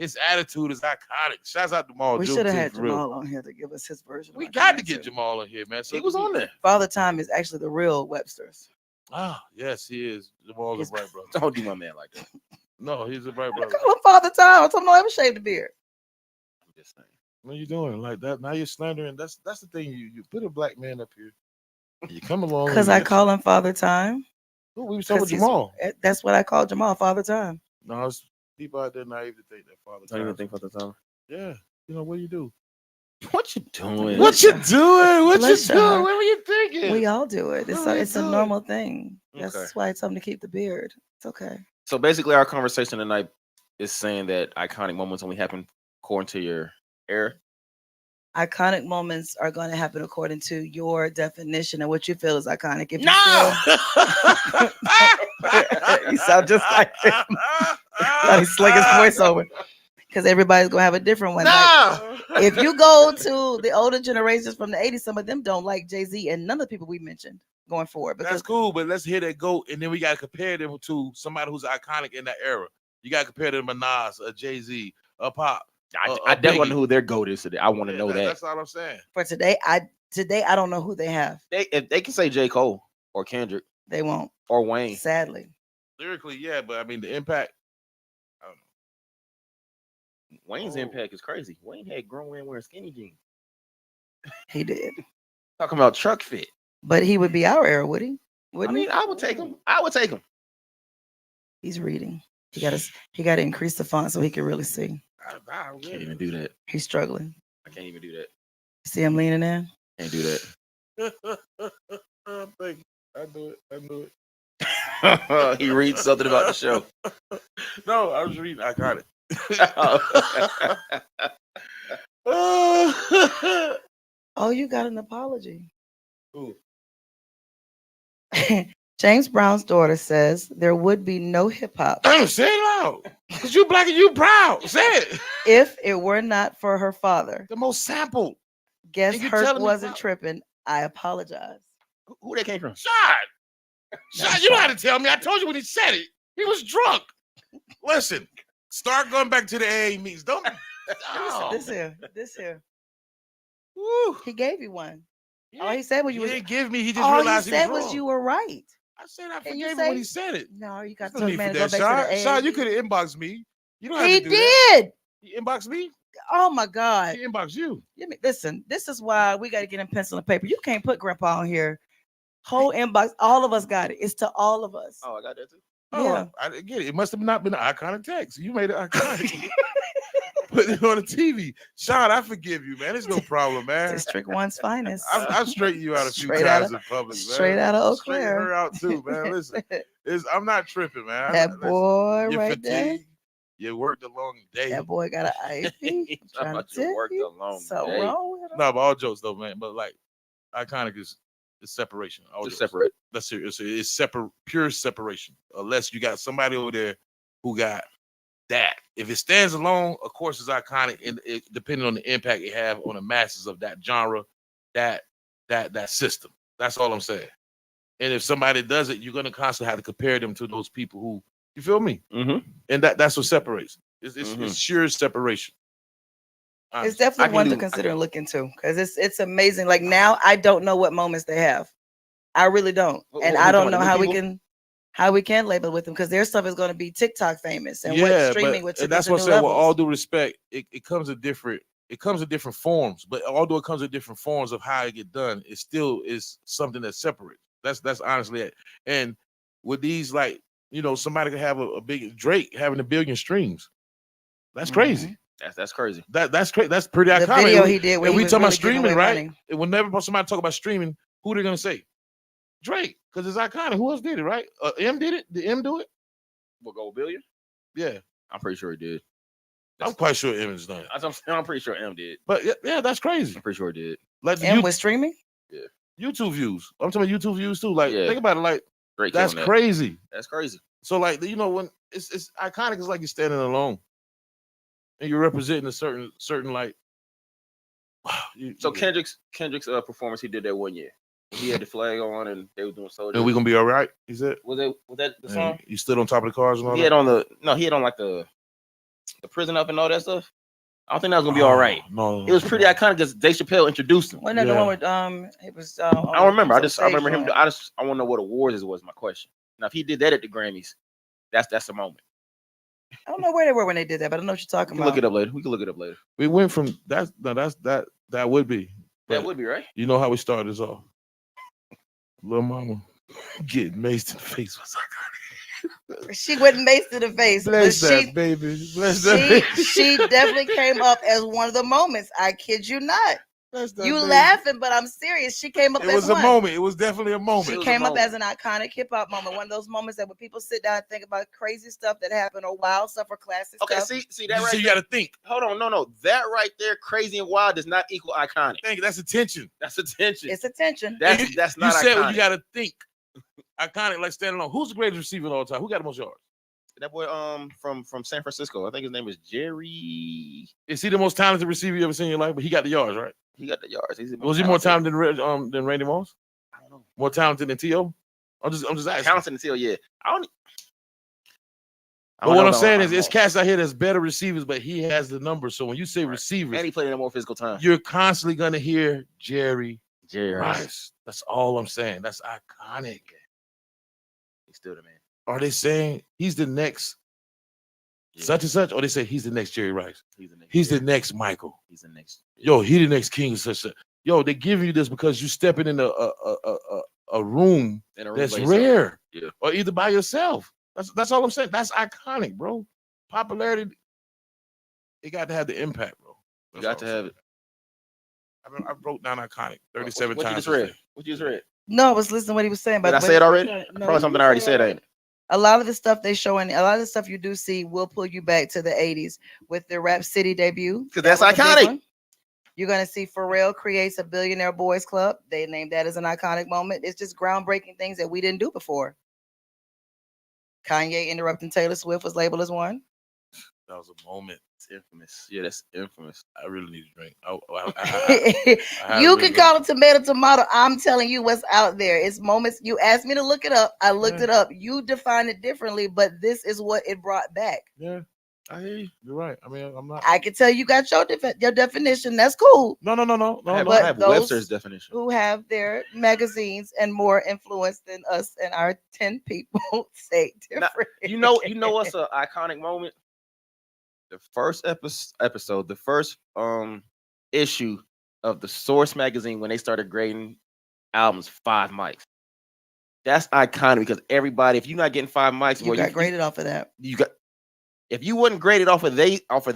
his attitude is iconic. Shouts out to Jamal. We Jones, should have too, had for real. Jamal on here to give us his version. We of got to Iconic, get too. Jamal in here, man. So He was on there. Father Time is actually the real Webster's. Ah, yes, he is. Jamal's a bright brother. Don't do my man like that. No, he's a bright brother. Call him Father Time. I told him I ever shaved the beard. I'm just saying. What are you doing like that? Now you're slandering. That's the thing. You put a black man up here. You come along. Because I call him Father Time. Who we was talking 'Cause about he's- Jamal. That's what I call Jamal, Father Time. No, it's people out there naive to think that father. Don't even time. think about the time. Yeah, you know what do you do? What you doing? What you doing? What you Bless your doing? heart. What were you thinking? We all do it. It's What are you it's a doing? normal thing. That's Okay. why I tell them to keep the beard. It's okay. So basically, our conversation tonight is saying that iconic moments only happen according to your era. Iconic moments are going to happen according to your definition of what you feel is iconic. If you feel, you sound just like him. Let me sling his voice over. Because everybody's going to have a different one. No. Like, if you go to the older generations from the 80s, some of them don't like Jay-Z and none of the people we mentioned going forward. That's Because cool, but let's hear that go, and then we gotta compare them to somebody who's iconic in that era. You gotta compare them to Nas, a Jay-Z, a Pop. I definitely want to know who their goat is today. I want to know that. That's all I'm saying. for today, I don't know who they have. If they can say J. Cole or Kendrick They won't. or Wayne. Sadly. Lyrically, yeah, but I mean the impact. I don't know. Wayne's Oh. impact is crazy. Wayne had grown men wearing skinny jeans. He did. Talking about truck fit. But he would be our era, would he? I Wouldn't mean, he? I would take him. I would take him. He's reading. He got to increase the font so he can really see. I Can't even do that. He's struggling. I can't even do that. See him leaning in? Can't do that. Thank you. I knew it. I knew it. He reads something about the show. No, I was reading. I got it. Oh, you got an apology. Ooh. James Brown's daughter says there would be no hip hop Damn, say it out. Cause you black and you proud. Say it. if it were not for her father. The most sampled. Guess And you Herc telling me wasn't about- tripping. I apologize. Who that came from? Shot, you don't have to tell me. I told you when he said it. He was drunk. Listen, start going back to the AA meetings. Don't. Oh. This here. Woo. He gave you one. All he said was He you was. didn't give me. He just All he realized he said was was wrong. you were right. I said I And you forgave him say- when he said it. No, you got to There's tell no the need man for to go that, back to the Sean. A. Sean, you could have inboxed me. You don't have He to do that. did. He inboxed me. Oh my God. He inboxed you. Listen, this is why we got to get in pencil and paper. You can't put grandpa on here. Whole inbox, all of us got it. It's to all of us. Oh, I got that too. Oh, Yeah. I didn't get it. It must have not been an iconic text. You made it iconic. Put it on the TV. Sean, I forgive you, man. There's no problem, man. District 1's finest. I've straightened you out a few Straight out times of- in public, man. straight out of Eau Straighten Claire. her out too, man. Listen, I'm not tripping, man. That Listen, boy you're right there. fatigued. You worked a long day. That boy got an IP. I'm trying to tell worked you. a long So day. wrong with him. No, but all jokes though, man. But like, iconic is separation. All Just jokes. separate. That's it. It's pure separation. Unless you got somebody over there who got that. If it stands alone, of course, it's iconic, and it, depending on the impact it have on the masses of that genre, that system. That's all I'm saying. And if somebody does it, you're gonna constantly have to compare them to those people who, you feel me? Mm-hmm. And that's what separates. It's sheer separation. It's Honestly. definitely one to consider and look into because it's amazing. Like now, I don't know what moments they have. I really don't, and I don't know how we can label with them because their stuff is going to be TikTok famous and what streaming would. And that's what I said. With all due respect, it comes in different forms. But although it comes in different forms of how it get done, it still is something that separates. That's honestly it. And with these, like, you know, somebody could have a big Drake having 1 billion streams. That's crazy. That's crazy. That's crazy. That's pretty The iconic. video he did when And he we was talking about really giving streaming, away right? money. And whenever somebody talk about streaming, who they gonna say? Drake, because it's iconic. Who else did it, right? M did it. Did M do it? We'll go 1 billion. Yeah, I'm pretty sure he did. I'm quite sure M has done it. I'm pretty sure M did. But yeah, that's crazy. I'm pretty sure he did. Like M was streaming. Yeah. YouTube views. I'm talking about YouTube views too. Like, Yeah. think about it. Like, Drake that's killing that. crazy. That's crazy. So, like, you know, when it's iconic, it's like you're standing alone, and you're representing a certain like. So Kendrick's performance, he did that 1 year. He had the flag on, and they were doing soldiers. And we gonna be all right. He said. Was that the song? You stood on top of the cars and all He that. had on like the the prison up and all that stuff. I don't think that was gonna be all right. No, It was pretty iconic because Dave Chappelle introduced him. Wasn't that the one with it was I don't remember. I remember him. Joint. I want to know what awards it was. My question. Now, if he did that at the Grammys, that's a moment. I don't know where they were when they did that, but I know what you're talking We can about. look it up later. We can look it up later. We went from that would be. That But would be right. You know how we started this off. Little mama getting maced in the face was She wasn't maced in the face. Bless but that she, baby. Bless that baby. she definitely came up as one of the moments. I kid you not. Bless that You baby. laughing, but I'm serious. She came up It as was a one. moment. It was definitely a moment. She came up as an iconic hip hop moment. One of those moments that when people sit down and think about crazy stuff that happened or wild stuff or classic Okay, stuff. see that right. So you there? got to think. Hold on, no. That right there, crazy and wild, does not equal iconic. Think that's attention. That's attention. It's attention. That's You not said iconic. you got to think. Iconic, like standing alone. Who's the greatest receiver of all time? Who got the most yards? That boy from San Francisco. I think his name is Jerry. Is he the most talented receiver you ever seen in your life? But he got the yards, right? He got the yards. Was he more talented than Randy Moss? I don't know. More talented than T.O.? I'm just asking. Talented until yeah. But what I'm saying is, it's cats out here that's better receivers, but he has the numbers. So when you say receivers, and he played in a more physical time. you're constantly gonna hear Jerry Rice. Rice. That's all I'm saying. That's iconic. He's still the man. Are they saying he's the next such and such, or they say he's the next Jerry Rice? He's the next Michael. He's the next. Yo, he the next king. Such a yo. They giving you this because you stepping in a room In a room that's by yourself. rare, Yeah. or either by yourself. That's all I'm saying. That's iconic, bro. Popularity. It got to have the impact, bro. You got to have it. I wrote down iconic 37 What you times. just read? What you just read? No, I was listening to what he was saying. Did I say it already? Probably something I already said, ain't it? A lot of the stuff they show and a lot of the stuff you do see will pull you back to the 80s with the Rap City debut. 'Cause that's That was a big iconic. one. You're gonna see Pharrell creates a Billionaire Boys Club. They named that as an iconic moment. It's just groundbreaking things that we didn't do before. Kanye interrupting Taylor Swift was labeled as one. That was a moment. It's infamous. Yeah, that's infamous. I really need a drink. You can call it tomato. I'm telling you what's out there. It's moments. You asked me to look it up. I looked it up. You define it differently, but this is what it brought back. Yeah, I hear you. You're right. I mean, I'm not. I can tell you got your definition. That's cool. No. I have But those Webster's definition. who have their magazines and more influence than us and our 10 people say Now, different. you know what's an iconic moment? The first episode, the first issue of the Source magazine when they started grading albums 5 mics. That's iconic because everybody, if you're not getting 5 mics, You got graded off of that. You got. If you wasn't graded off of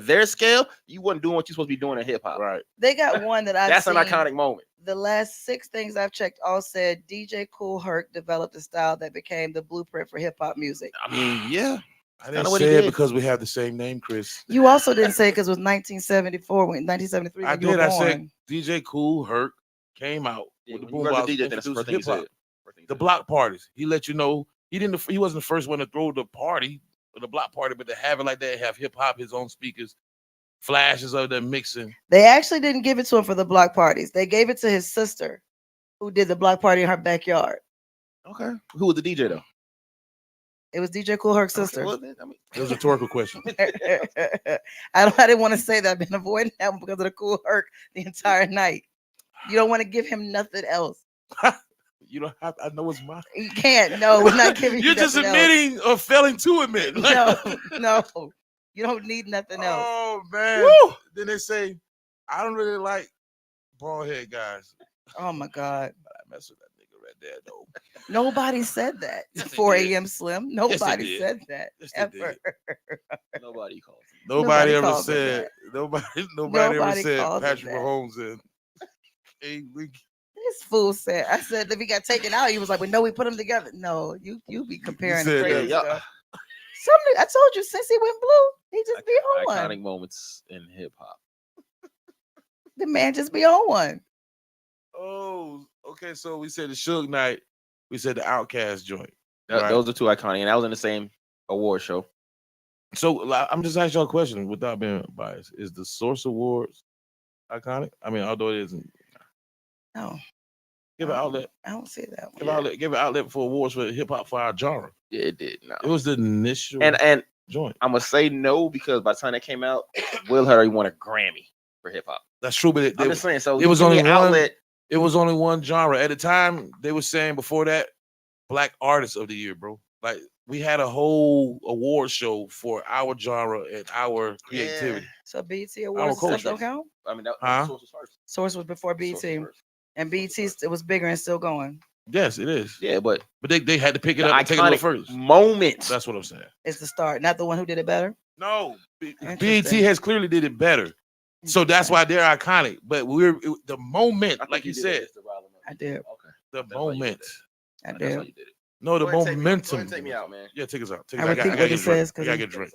their scale, you wasn't doing what you're supposed to be doing in hip hop. Right. They got one that I've That's seen. an iconic moment. The last 6 things I've checked all said DJ Kool Herc developed a style that became the blueprint for hip hop music. I mean, yeah. I didn't say it because we have the same name, Chris. You also didn't say because it was 1974 when 1973 when I you were did. I born. said DJ Kool Herc came out with the when you heard the boombox, DJ, that's the first thing you hip hop. said. The block parties. He let you know he wasn't the first one to throw the party, the block party, but to have it like that, have hip hop, his own speakers, flashes of them mixing. They actually didn't give it to him for the block parties. They gave it to his sister, who did the block party in her backyard. Okay. Who was the DJ though? It was DJ Kool Herc's sister. Well, then, I mean, It was a rhetorical question. I didn't want to say that. I've been avoiding that one because of the Kool Herc the entire night. You don't want to give him nothing else. You don't have. I know it's mine. You can't. No, we're not giving you You're just nothing else. admitting or failing to admit. No. You don't need nothing else. Oh man. Woo! Then they say, I don't really like bald head guys. Oh my God. But I mess with that nigga right there though. Nobody said that. Yes, they 4 did. a.m. Slim. Yes, Nobody they did. said that. Yes, they ever. nobody calls. Nobody ever called him said. that. Nobody ever Nobody said called him Patrick that. Mahomes and Abe Lincoln. This fool said, I said that we got taken out. He was like, well, no, we put them together. No, you be comparing said crazy that. stuff. I told you since he went blue, he just be on one. Iconic moments in hip hop. The man just be on one. Oh, okay. So we said the Suge Knight. We said the Outkast joint. That, Those are 2 iconic, and that was in the same award show. So I'm just asking y'all a question without being biased. Is the Source Awards iconic? I mean, although it isn't. No. Give an outlet. I don't see that one. Give an outlet for awards for hip hop for our genre. Yeah, it did. No. It was the initial. And joint. I'm gonna say no because by the time that came out, Will had already won a Grammy for hip hop. That's true, but I'm just saying. So it was give me only an one. outlet. It was only one genre at the time. They were saying before that, Black Artist of the Year, bro. Like we had a whole award show for our genre and our creativity. So BET Awards stuff don't count? I mean, that Source was first. Source was before BET. And BET it was bigger and still going. Yes, it is. Yeah, but they had to pick it the up and take it up iconic first. moment. That's what I'm saying. It's the start, not the one who did it better. No, BET Interesting. has clearly did it better, so that's why they're iconic. But the moment, like you said, I did. Okay. the moment. I That's how did. you did it. No, the Go ahead and momentum. take me out, man. Yeah, take us out. Take I us out. repeat gotta what he get a drink. says I because gotta get a drink.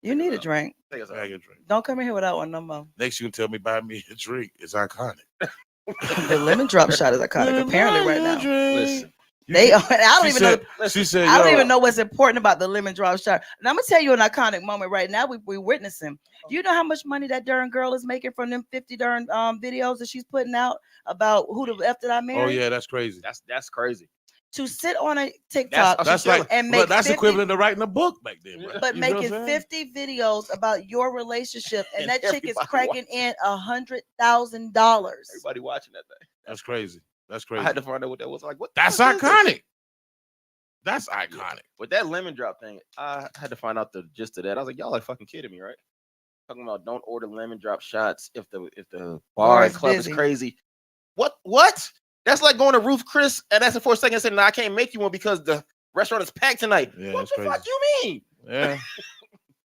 you need a drink. Take us I out. gotta get a drink. Don't come in here without one no more. Next, you can tell me buy me a drink. It's iconic. The lemon drop shot is iconic apparently right now. Listen. They I don't She even said- know. She said, I don't yo, even know what's important about the lemon drop shot. And I'm gonna tell you an iconic moment right now. We're witnessing. Do you know how much money that darn girl is making from them 50 darn videos that she's putting out about who the F did I marry? Oh yeah, that's crazy. That's crazy. To sit on a TikTok That's like and make that's 50 equivalent to writing a book back then, bro. but You know what making I'm saying? 50 videos about your relationship, and And that chick is everybody cranking in $100,000. Everybody watching that thing. That's crazy. That's crazy. I had to find out what that was like. What? the That's fuck is this? iconic. That's iconic. With that lemon drop thing, I had to find out the gist of that. I was like, y'all are fucking kidding me, right? Talking about don't order lemon drop shots if the bar and is club busy. is crazy. What? That's like going to Ruth Chris and asking for a second and saying, no, I can't make you one because the restaurant is packed tonight. Yeah, What that's the crazy. fuck you mean? Yeah.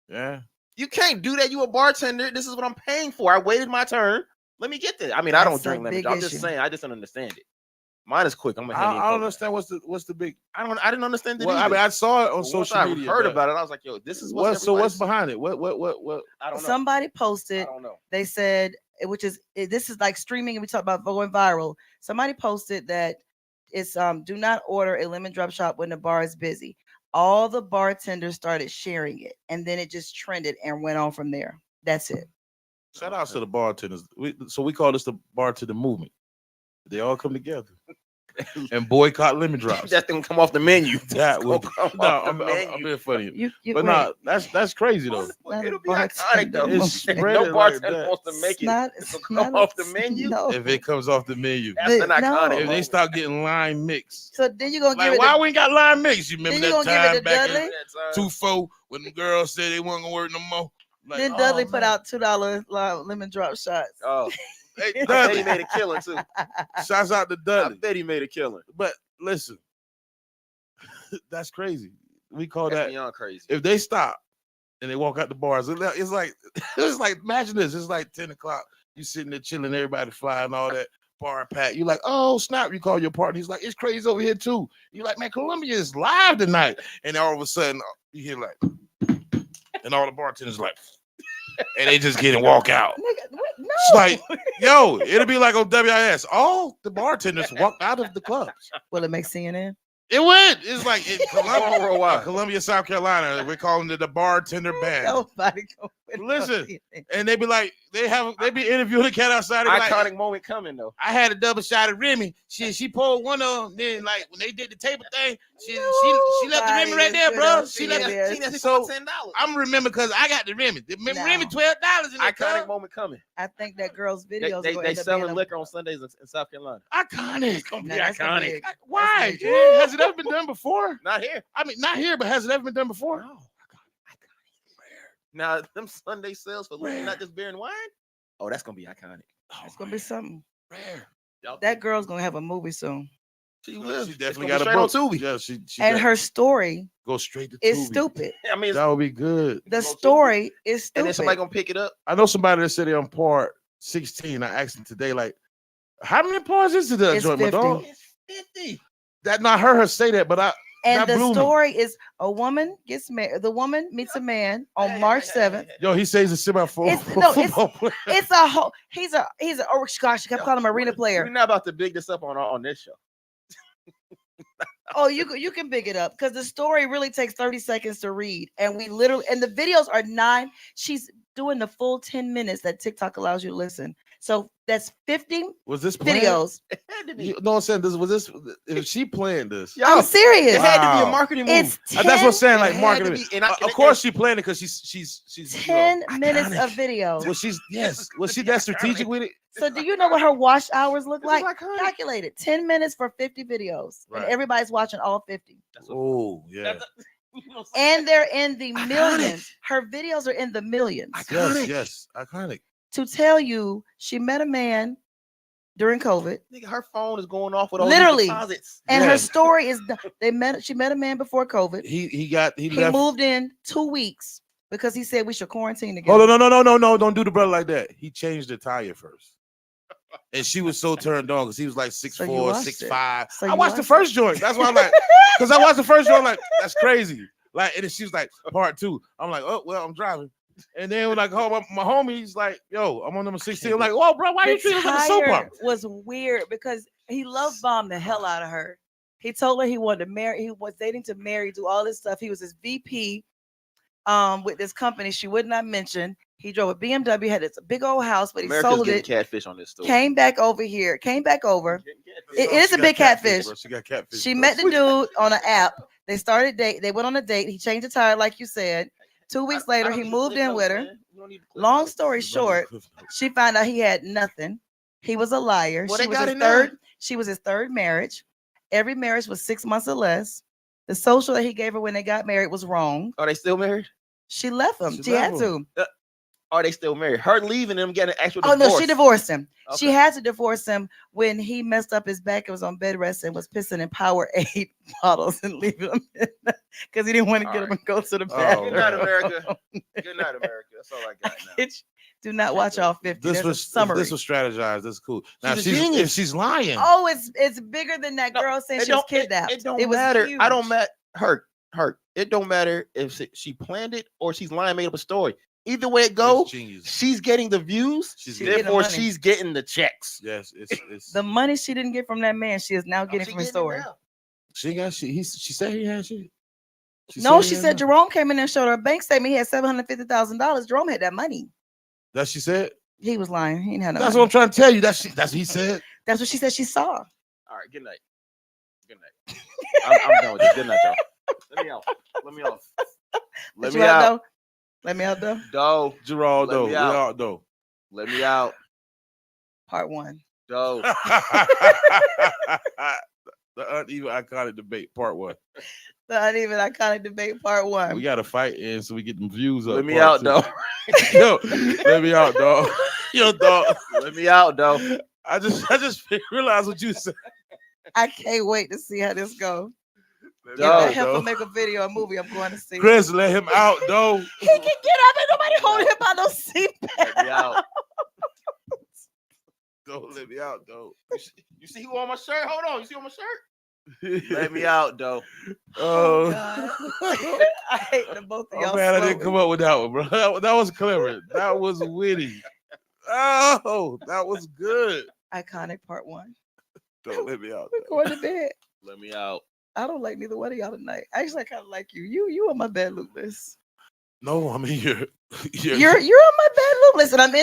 Yeah. You can't do that. You a bartender. This is what I'm paying for. I waited my turn. Let me get this. I mean, I don't That's a drink lemon big drop. I'm just issue. saying, I just don't understand it. Mine is quick. I'm gonna hand you a I don't couple. understand what's the big. I didn't understand it. Well, I either. mean, I saw it on But once social I media. heard but about it. I was like, yo, this is what's behind it? What? I don't know. Somebody posted. I don't know. They said, this is like streaming, and we talk about going viral. Somebody posted that it's do not order a lemon drop shot when the bar is busy. All the bartenders started sharing it, and then it just trended and went on from there. That's it. Shout out to the bartenders. We call this the bartender movement. They all come together and boycott lemon drops. That thing come off the menu. That would Come no. off the I'm menu. being funny, You but no, that's crazy though. It'll be iconic though. It's spread No it like bartender that. wants to make it. It's It'll not come a- off the menu. No. If it comes off the menu, That's an No. iconic. if they moment. start getting lime mix, So then you're gonna like give it. why we ain't got lime mix? You remember Then you that gonna give it time to back Dudley? in 2-4 when the girls said they weren't gonna work no more? Like, Then oh, Dudley put man. out $2 lemon drop shots. Oh, Hey, I bet Dudley. he made a killing too. Shouts out to I Dudley. bet he made a killing. But listen, that's crazy. We call That's that beyond crazy. if they stop and they walk out the bars, it's like imagine this. It's like 10 o'clock. You sitting there chilling, everybody flying, all that bar pack. You like, oh snap! You call your partner. He's like, it's crazy over here too. You like, man, Columbia is live tonight. And all of a sudden, you hear like, and all the bartenders like, and they just get and walk out. Nigga, what? No. It's like, yo, it'll be like on WIS. All the bartenders walked out of the clubs. Will it make CNN? It went. It's like in Worldwide. Columbia, Columbia, South Carolina. We're calling it the bartender band. Nobody going. Listen, and they be like, they be interviewing the cat outside. They be Iconic like, moment coming though. I had a double shot of Remy. She pulled one of them. Then like when they did the table thing, she left the Remy right there, bro. She left. So $10. I'm remember because I got the Remy. The No. Remy $12 in the Iconic club. moment coming. I think that girl's They videos. they, gonna they end up selling being liquor on Sundays in South Carolina. Iconic. It's gonna be that's gonna iconic. be- Why? big. Yeah, has it ever been done before? Not here. I mean, not here, but has it ever been done before? No. Now them Sunday sales for liquor, not just beer and wine. Oh, that's gonna be iconic. It's gonna be something. Rare. That girl's gonna have a movie soon, She will. She It's definitely gonna got be a straight book. on Tubi. Yeah, she and got- her story go straight to is Tubi. stupid. I mean, That would be good. The story is stupid. and then somebody gonna pick it up. I know somebody that said they're on part 16. I asked them today, like, how many parts is it that It's joint, my 50. dog? It's 50. That not her say that, but And that the blew me. story is a woman gets married. The woman meets a man on March 7th. Yo, he says it's semi full football player. It's a whole. He's a. Oh gosh, I kept calling him arena We're player. not about to big this up on this show. Oh, you can big it up because the story really takes 30 seconds to read, and we literally and the videos are 9. She's doing the full 10 minutes that TikTok allows you to listen. So that's 50 Was this planned? videos. You know what I'm saying? Was this? If she planned this? I'm serious. It had to be a Wow. marketing move. It's That's what I'm saying. Like It had to marketing. be, and I- Of course, she planned it because she's 10 you know, minutes iconic. of video. Was she? Yes. Was she that strategic with it? So do you know what her watch hours look This is like? iconic. Calculated 10 minutes for 50 videos. Right. And everybody's watching all 50. Oh yeah. And they're in the millions. Her videos are in the millions. Yes. Yes. Iconic. To tell you, she met a man during COVID. Nigga, her phone is going off with all Literally. these deposits. And her Yes. story is she met a man before COVID. He He left. moved in 2 weeks because he said we should quarantine together. Hold on, no, don't do the brother like that. He changed the tire first. And she was so turned on because he was like 6'4", you watched 6'5". So I you watched the watched first joint. That's why I'm like, because I watched the first joint, like, that's crazy. Like, and then she was like, part 2. I'm like, oh, well, I'm driving. And then when I call my homie's like, yo, I'm on number 16. I'm like, oh, bro, why you The treating us like a soap tire opera? was weird because he love bombed the hell out of her. He told her he wanted to marry. He was dating to marry, do all this stuff. He was his VP with this company she would not mention. He drove a BMW, had this big old house, but he America's sold getting it. catfish on this story. Came back over here. Came back over. It is She a got big catfish. bro. She got catfish. She bro. met the dude on an app. They started date. They went on a date. He changed the tire, like you said. 2 weeks later, he moved in with her. Long story short, she found out he had nothing. He was a liar. Well, She they was got his it now. she was his third marriage. Every marriage was 6 months or less. The social that he gave her when they got married was wrong. Are they still married? She left him. She She left had to. Are they still married? Her leaving them getting an actual Oh divorce. no, she divorced him. She Okay. had to divorce him when he messed up his back and was on bed rest and was pissing in Powerade bottles and leaving him because he didn't want to All get him right. and go to the Oh, bathroom. Good night, America. Good night, America. That's all I got now. Do not watch all 50. This There's was a summary. this was strategized. That's cool. Now She's a genius. if she's lying, Oh, it's bigger than that No, girl saying It she was don't- kidnapped. It don't was matter. I don't huge. matter. Her. It don't matter if she planned it or she's lying, made up a story. Either way it go, it's genius. she's getting the views. She's getting the Therefore, money. she's getting the checks. Yes, it's The money she didn't get from that man, she is now getting She from his getting it story. now. she got she said he had shit. No, he she had said money? Jerome came in there and showed her a bank statement. He had $750,000. Jerome had that money. That she said. He was lying. He didn't have no That's money. what I'm trying to tell you. That's what he said. That's what she said she saw. All right. Good night. Good night. I'm done with this. Good night, y'all. Let me out. Let me off. Let Let me you out, out. though. Let me out though. Doe. Gerald, Let though. me We out. all know. Let me out. Part 1. Doe. The uneven iconic debate, part 1. The uneven iconic debate, part 1. We got to fight in so we get them views up. Let me part out, 2. Doe. Yo, let me out, dog. Yo, dog. Let me out, Doe. I just realized what you said. I can't wait to see how this goes. If Doe, that heifer Doe. make a video, a movie, I'm going to see. Chris, let him out, though. He can get up. Ain't nobody holding him by no seat. Let me out. Don't let me out, though. You see who on my shirt? Hold on. You see on my shirt? Let me out, Doe. Oh, God. I hate the both of y'all. I'm mad I didn't slowly. come up with that one, bro. That was clever. That was witty. Oh, that was good. Iconic part 1. Don't let me out. We're Though. going to bed. Let me out. I don't like neither one of y'all tonight. Actually, I kind of like you. You on my bad loop list. No, I mean you're You're on my bad loop list, and I'm in